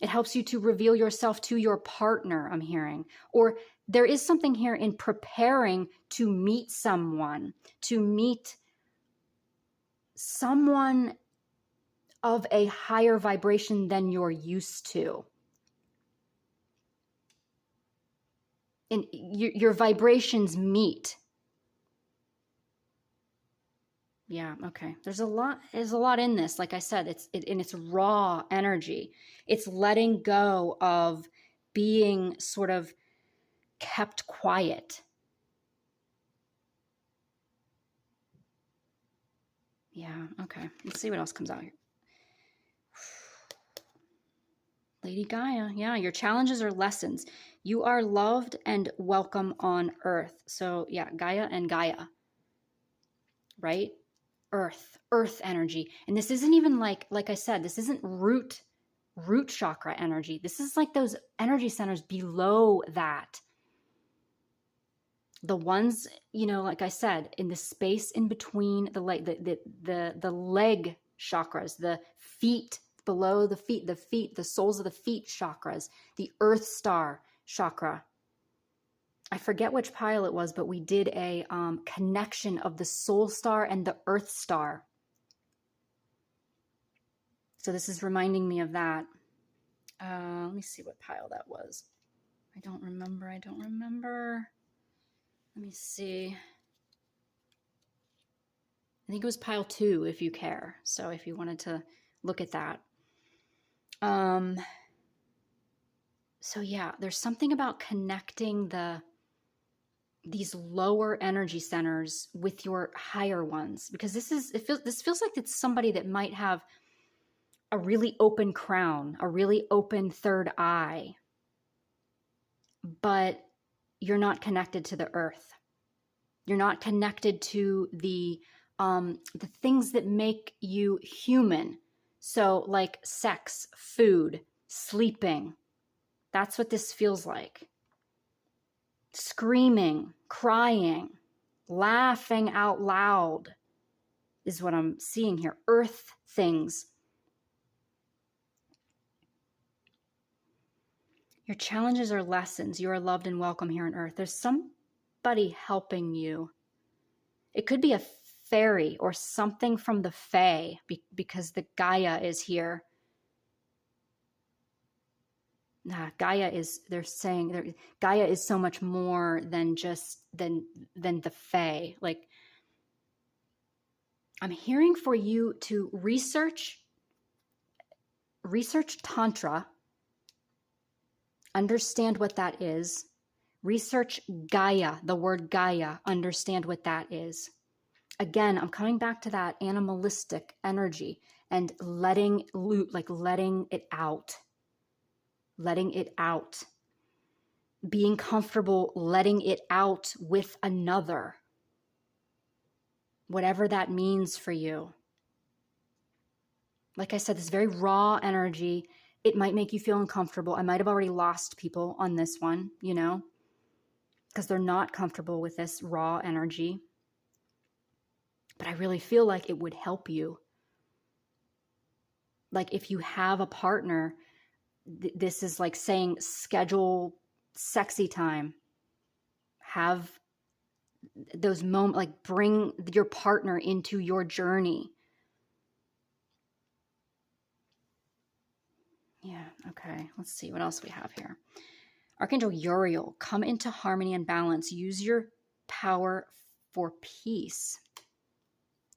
It helps you to reveal yourself to your partner, I'm hearing. Or there is something here in preparing to meet someone of a higher vibration than you're used to. And your vibrations meet. Yeah, okay. There's a lot in this. Like I said, it's raw energy. It's letting go of being sort of kept quiet. Yeah, okay. Let's see what else comes out here. Lady Gaia, yeah, your challenges are lessons. You are loved and welcome on Earth. So yeah, Gaia and Gaia, right? Earth energy. And this isn't even like I said, this isn't root chakra energy. This is like those energy centers below that. The ones, like I said, in the space in between the leg, the leg chakras, the feet, below the feet, the soles of the feet chakras, the earth star chakra. I forget which pile it was, but we did a connection of the soul star and the earth star. So this is reminding me of that. Let me see what pile that was. I don't remember. Let me see. I think it was pile 2, if you care. So if you wanted to look at that. So yeah, there's something about connecting the these lower energy centers with your higher ones, because this feels like it's somebody that might have a really open crown, a really open third eye, but you're not connected to the earth. You're not connected to the things that make you human. So like sex, food, sleeping. That's what this feels like. Screaming, crying, laughing out loud is what I'm seeing here. Earth things. Your challenges are lessons. You are loved and welcome here on earth. There's somebody helping you. It could be a fairy or something from the Fae, because the Gaia is here. Gaia is, they're saying, Gaia is so much more than just, than the Fae. Like, I'm hearing for you to research Tantra, understand what that is. Research Gaia, the word Gaia, understand what that is. Again, I'm coming back to that animalistic energy and letting it out. Letting it out. Being comfortable letting it out with another. Whatever that means for you. Like I said, this very raw energy, it might make you feel uncomfortable. I might have already lost people on this one, you know, because they're not comfortable with this raw energy. But I really feel like it would help you. Like if you have a partner, this is like saying schedule sexy time. Have those moments, like bring your partner into your journey. Yeah, okay. Let's see what else we have here. Archangel Uriel, come into harmony and balance. Use your power for peace.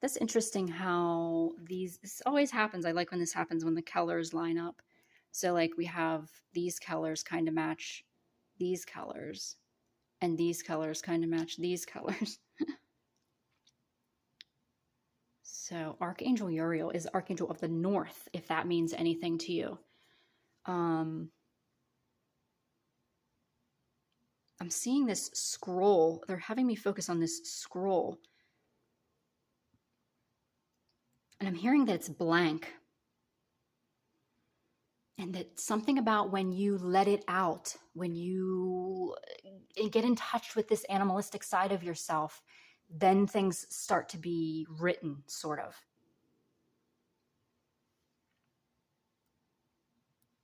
That's interesting how this always happens. I like when this happens, when the colors line up. So like we have these colors kind of match these colors, and these colors kind of match these colors. So Archangel Uriel is Archangel of the North, if that means anything to you. I'm seeing this scroll. They're having me focus on this scroll. And I'm hearing that it's blank. And that something about when you let it out, when you get in touch with this animalistic side of yourself, then things start to be written, sort of.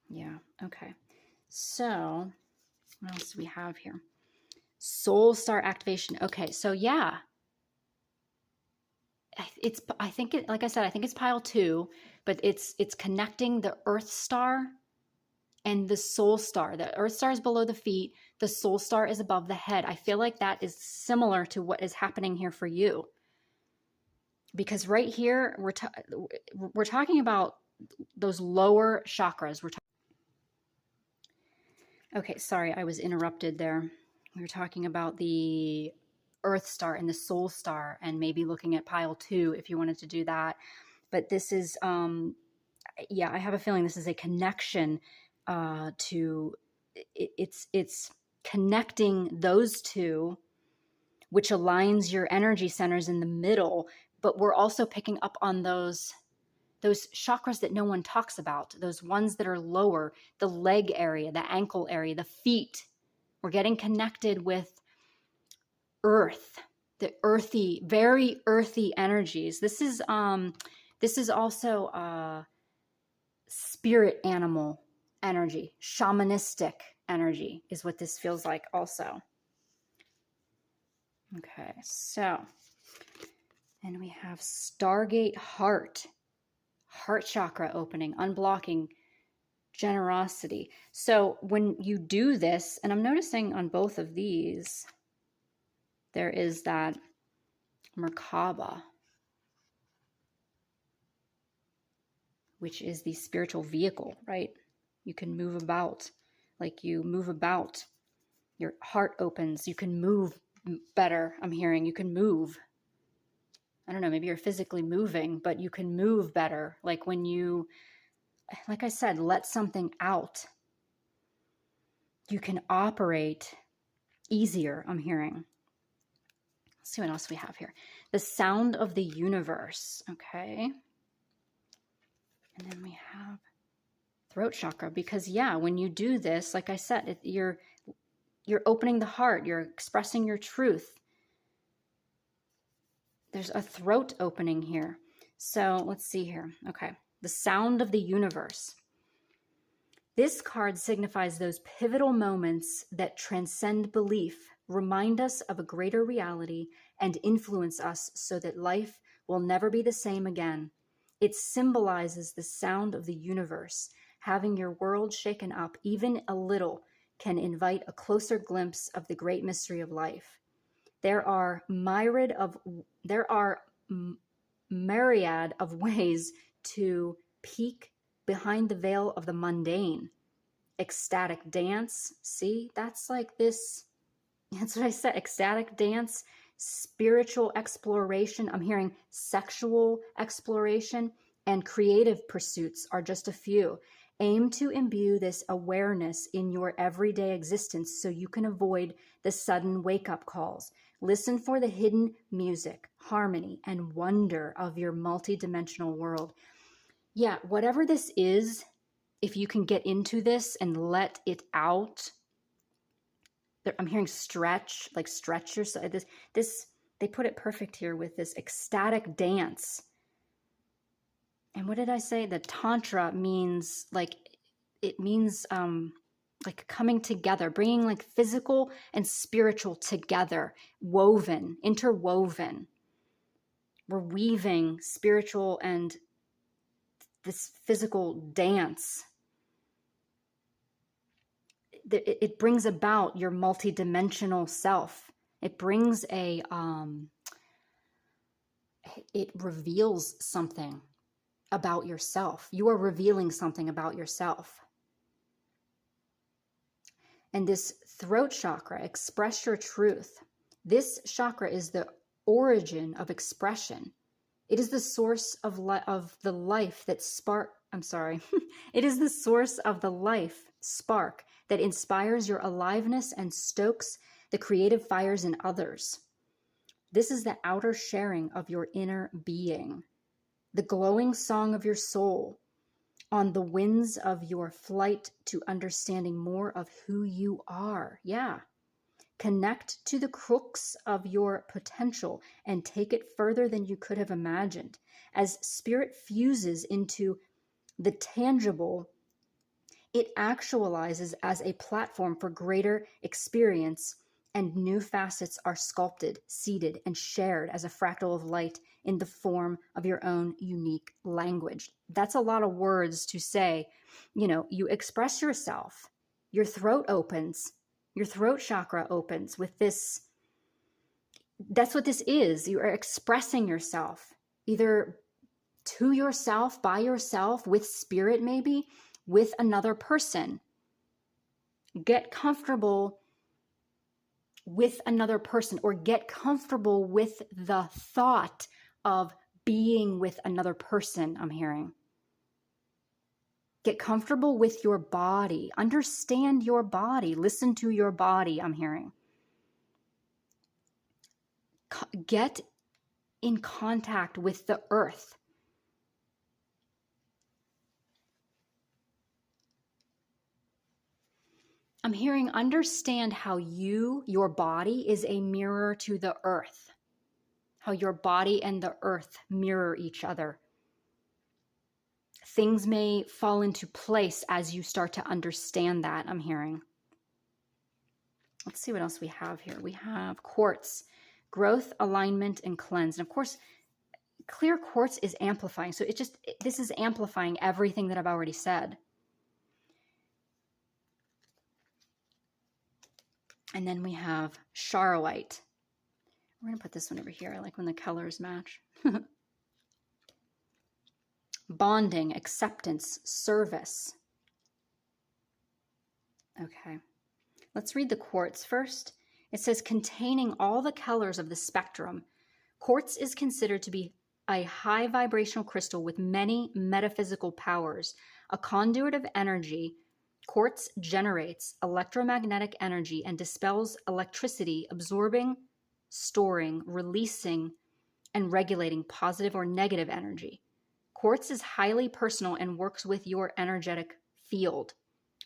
Yeah, okay. So, what else do we have here? Soul Star activation. Okay, so yeah. I think like I said, I think it's pile 2, but it's connecting the Earth Star and the Soul Star. The Earth Star is below the feet. The Soul Star is above the head. I feel like that is similar to what is happening here for you. Because right here, we're talking about those lower chakras. Okay, sorry, I was interrupted there. We were talking about the Earth Star and the Soul Star, and maybe looking at pile 2 if you wanted to do that. But this is, yeah, I have a feeling this is a connection to, it's connecting those two, which aligns your energy centers in the middle. But we're also picking up on those chakras that no one talks about, those ones that are lower, the leg area, the ankle area, the feet. We're getting connected with earth, the earthy, very earthy energies. This is also spirit animal energy, shamanistic energy is what this feels like also. Okay, so, and we have Stargate Heart chakra opening, unblocking, generosity. So when you do this, and I'm noticing on both of these, there is that Merkaba, which is the spiritual vehicle, right? You can move about, like you move about, your heart opens, you can move better. I'm hearing you can move. I don't know, maybe you're physically moving, but you can move better. Like when you, like I said, let something out, you can operate easier, I'm hearing. Let's see what else we have here. The sound of the universe. Okay. And then we have throat chakra, because yeah, when you do this, like I said, you're opening the heart, you're expressing your truth. There's a throat opening here. So let's see here. Okay. The sound of the universe. This card signifies those pivotal moments that transcend belief, remind us of a greater reality, and influence us so that life will never be the same again. It symbolizes the sound of the universe. Having your world shaken up even a little can invite a closer glimpse of the great mystery of life. There are myriad of ways to peek behind the veil of the mundane. Ecstatic dance. See, that's like this. That's what I said. Ecstatic dance, spiritual exploration. I'm hearing sexual exploration, and creative pursuits are just a few. Aim to imbue this awareness in your everyday existence so you can avoid the sudden wake-up calls. Listen for the hidden music, harmony, and wonder of your multidimensional world. Yeah, whatever this is, if you can get into this and let it out, I'm hearing stretch, like stretch yourself. This, they put it perfect here with this ecstatic dance. And what did I say? The tantra means like, it means like coming together, bringing like physical and spiritual together, woven, interwoven. We're weaving spiritual and this physical dance. It brings about your multidimensional self. It brings it reveals something about yourself. You are revealing something about yourself. And this throat chakra, express your truth. This chakra is the origin of expression. It is the source of the life that spark. I'm sorry. It is the source of the life spark that inspires your aliveness and stokes the creative fires in others. This is the outer sharing of your inner being, the glowing song of your soul on the winds of your flight to understanding more of who you are. Yeah. Connect to the crux of your potential and take it further than you could have imagined. As spirit fuses into the tangible, it actualizes as a platform for greater experience, and new facets are sculpted, seeded, and shared as a fractal of light in the form of your own unique language. That's a lot of words to say. You know, you express yourself, your throat opens, your throat chakra opens with this. That's what this is. You are expressing yourself, either to yourself, by yourself, with spirit, maybe with another person. Get comfortable with another person, or get comfortable with the thought of being with another person, I'm hearing. Get comfortable with your body. Understand your body. Listen to your body, I'm hearing. Get in contact with the earth. I'm hearing understand how your body is a mirror to the earth. How your body and the earth mirror each other. Things may fall into place as you start to understand that, I'm hearing. Let's see what else we have here. We have quartz, growth, alignment, and cleanse. And of course, clear quartz is amplifying. So this is amplifying everything that I've already said. And then we have charolite. We're going to put this one over here. I like when the colors match. Bonding, acceptance, service. Okay. Let's read the quartz first. It says containing all the colors of the spectrum. Quartz is considered to be a high vibrational crystal with many metaphysical powers. A conduit of energy, quartz generates electromagnetic energy and dispels electricity, absorbing, storing, releasing, and regulating positive or negative energy. Quartz is highly personal and works with your energetic field,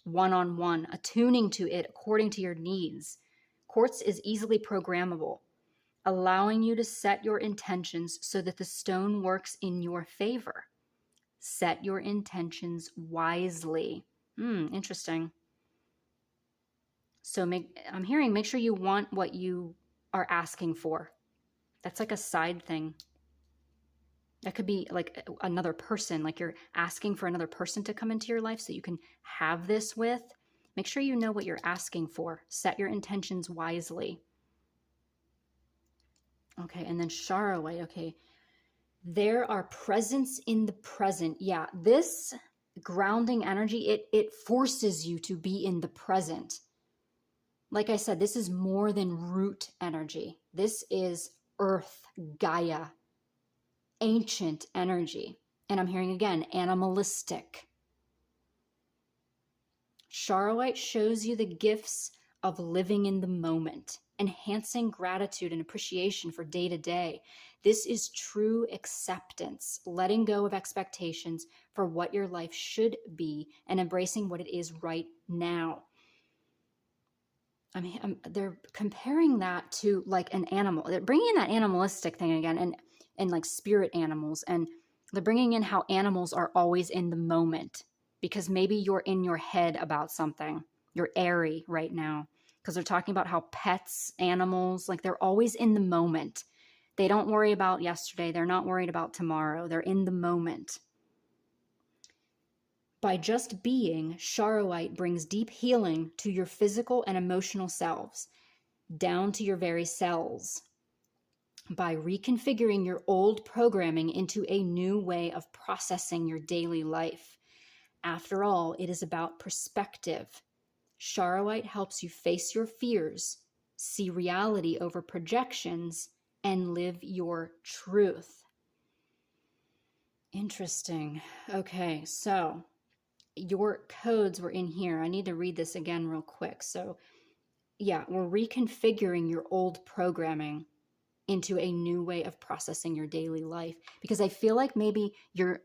one-on-one, attuning to it according to your needs. Quartz is easily programmable, allowing you to set your intentions so that the stone works in your favor. Set your intentions wisely. Interesting. So I'm hearing, make sure you want what you are asking for. That's like a side thing. That could be like another person, like you're asking for another person to come into your life so you can have this with. Make sure you know what you're asking for. Set your intentions wisely. Okay, and then Charoite. Okay, there are presence in the present. Yeah, this grounding energy, it forces you to be in the present. Like I said, this is more than root energy. This is earth, Gaia, ancient energy. And I'm hearing again, animalistic. Charoite shows you the gifts of living in the moment, enhancing gratitude and appreciation for day to day. This is true acceptance, letting go of expectations for what your life should be and embracing what it is right now. I mean, they're comparing that to like an animal. They're bringing in that animalistic thing again, and like spirit animals, and they're bringing in how animals are always in the moment because maybe you're in your head about something. You're airy right now because they're talking about how pets, animals, like they're always in the moment. They don't worry about yesterday. They're not worried about tomorrow. They're in the moment. By just being, Charoite brings deep healing to your physical and emotional selves, down to your very cells. By reconfiguring your old programming into a new way of processing your daily life. After all, it is about perspective. Charoite helps you face your fears, see reality over projections, and live your truth. Interesting. Okay, so your codes were in here. I need to read this again real quick. So yeah, we're reconfiguring your old programming into a new way of processing your daily life, because I feel like maybe you're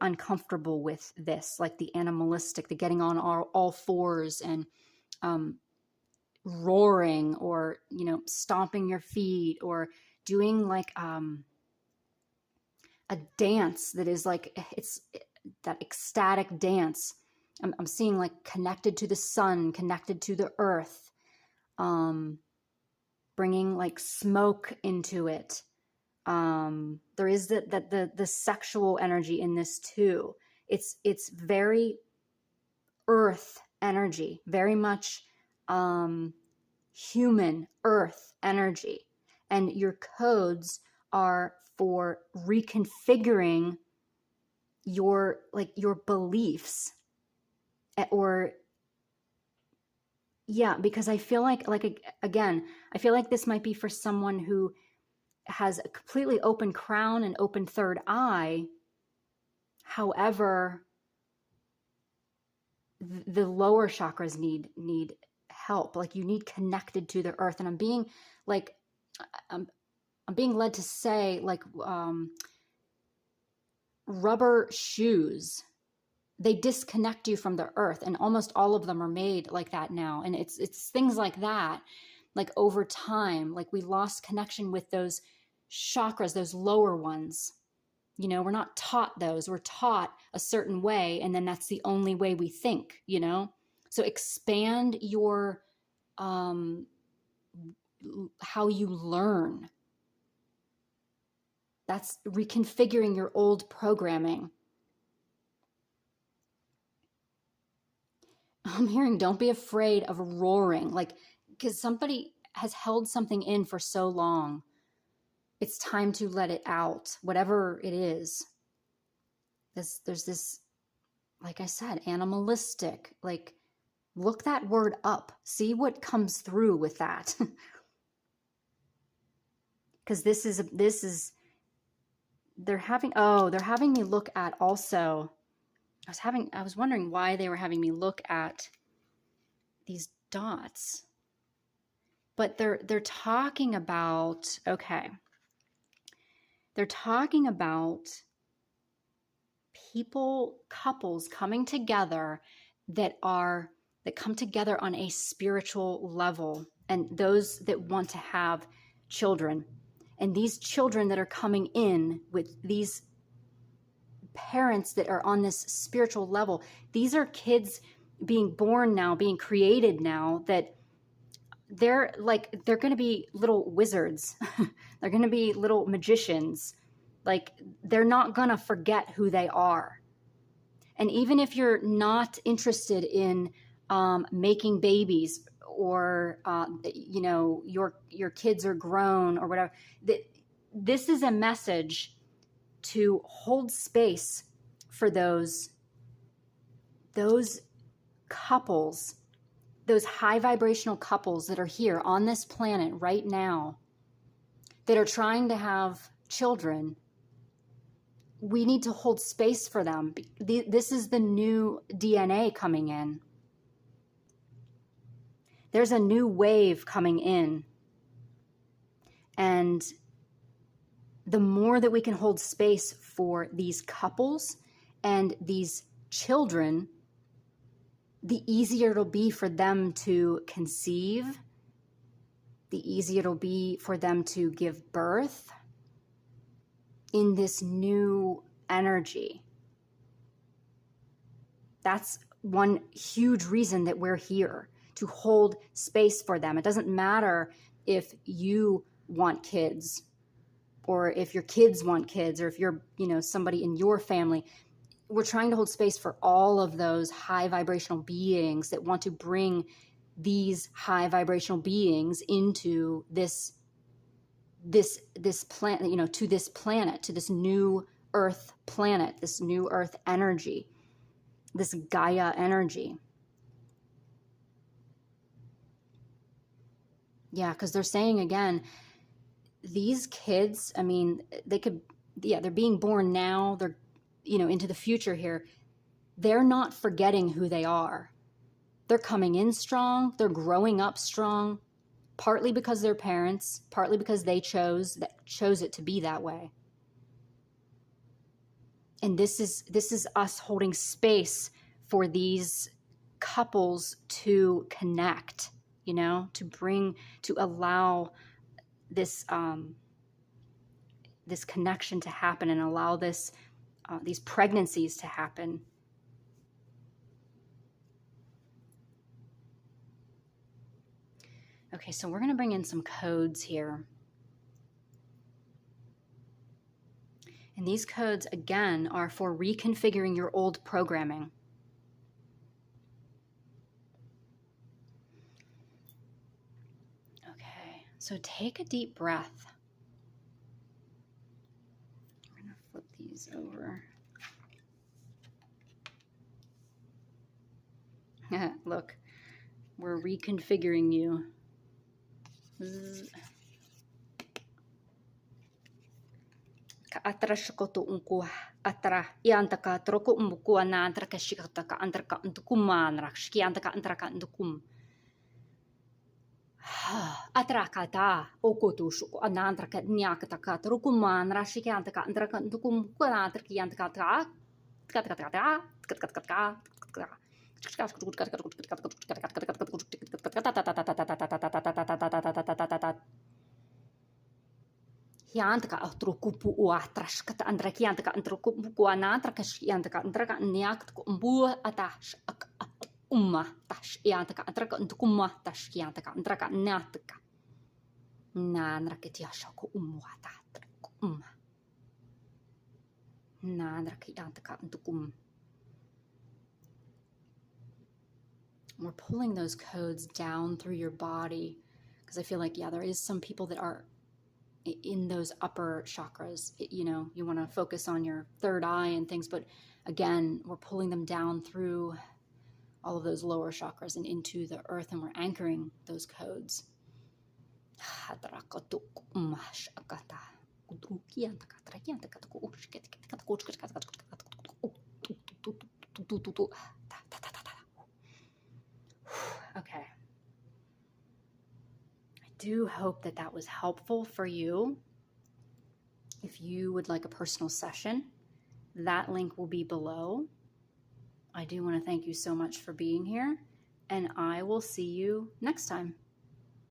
uncomfortable with this, like the animalistic, the getting on all fours and roaring, or stomping your feet, or doing like a dance that is like it's that ecstatic dance. I'm seeing like connected to the sun, connected to the earth, bringing like smoke into it. There is the sexual energy in this too. It's very earth energy, very much human earth energy. And your codes are for reconfiguring your beliefs, or yeah, because I feel like again, I feel like this might be for someone who has a completely open crown and open third eye. However, the lower chakras need help. Like you need connected to the earth. And I'm being led to say like rubber shoes, they disconnect you from the earth, and almost all of them are made like that now. And it's things like that, like over time, like we lost connection with those chakras, those lower ones. We're not taught those. We're taught a certain way, and then that's the only way we think, So expand your how you learn. That's reconfiguring your old programming. I'm hearing don't be afraid of roaring, like, because somebody has held something in for so long. It's time to let it out, whatever it is. There's this, like I said, animalistic, like Look that word up. See what comes through with that. Because they're having me look at also, I was wondering why they were having me look at these dots. But they're talking about, okay. They're talking about couples coming together that come together on a spiritual level, and those that want to have children. And these children that are coming in with these parents that are on this spiritual level, these are kids being born now, being created now, that they're going to be little wizards. They're going to be little magicians. Like, they're not going to forget who they are. And even if you're not interested in making babies, or your kids are grown or whatever, this is a message to hold space for those couples, those high vibrational couples that are here on this planet right now, that are trying to have children. We need to hold space for them. This is the new DNA coming in. There's a new wave coming in. And the more that we can hold space for these couples and these children, the easier it'll be for them to conceive, the easier it'll be for them to give birth in this new energy. That's one huge reason that we're here, to hold space for them. It doesn't matter if you want kids, or if your kids want kids, or if you're, somebody in your family. We're trying to hold space for all of those high vibrational beings that want to bring these high vibrational beings into this planet, to this planet, to this new earth planet, this new earth energy, this Gaia energy. Yeah, because they're saying again, these kids, they're being born now, they're, into the future here. They're not forgetting who they are. They're coming in strong, they're growing up strong, partly because their parents, partly because they chose it to be that way. And this is us holding space for these couples to connect, to allow this this connection to happen, and allow these pregnancies to happen. Okay, so we're going to bring in some codes here. And these codes, again, are for reconfiguring your old programming. Okay, so take a deep breath. I'm going to flip these over. Look, we're reconfiguring you. Atra shikoto unku atra yantaka troko umbuku anantra kashikataka antraka antukumanra shkiantaka antraka antukum atrakata okotu shuko anantraka nyakataka trokumanra shikiantaka antraka antukum kuanatra kiantaka Hiantaka atrokupu uatrash kata andrakiantaka antrokupu anatrakash yantaka andraka nyakatku umbu atash umma tash yantaka andraka antukuma tash yantaka andraka nyataka nanraketiashako ummu atatraku umma nanrakiyantaka antukum. We're pulling those codes down through your body, because I feel like, there is some people that are in those upper chakras. You want to focus on your third eye and things, but again, we're pulling them down through all of those lower chakras and into the earth, and we're anchoring those codes. Okay. I do hope that that was helpful for you. If you would like a personal session, that link will be below. I do want to thank you so much for being here, and I will see you next time.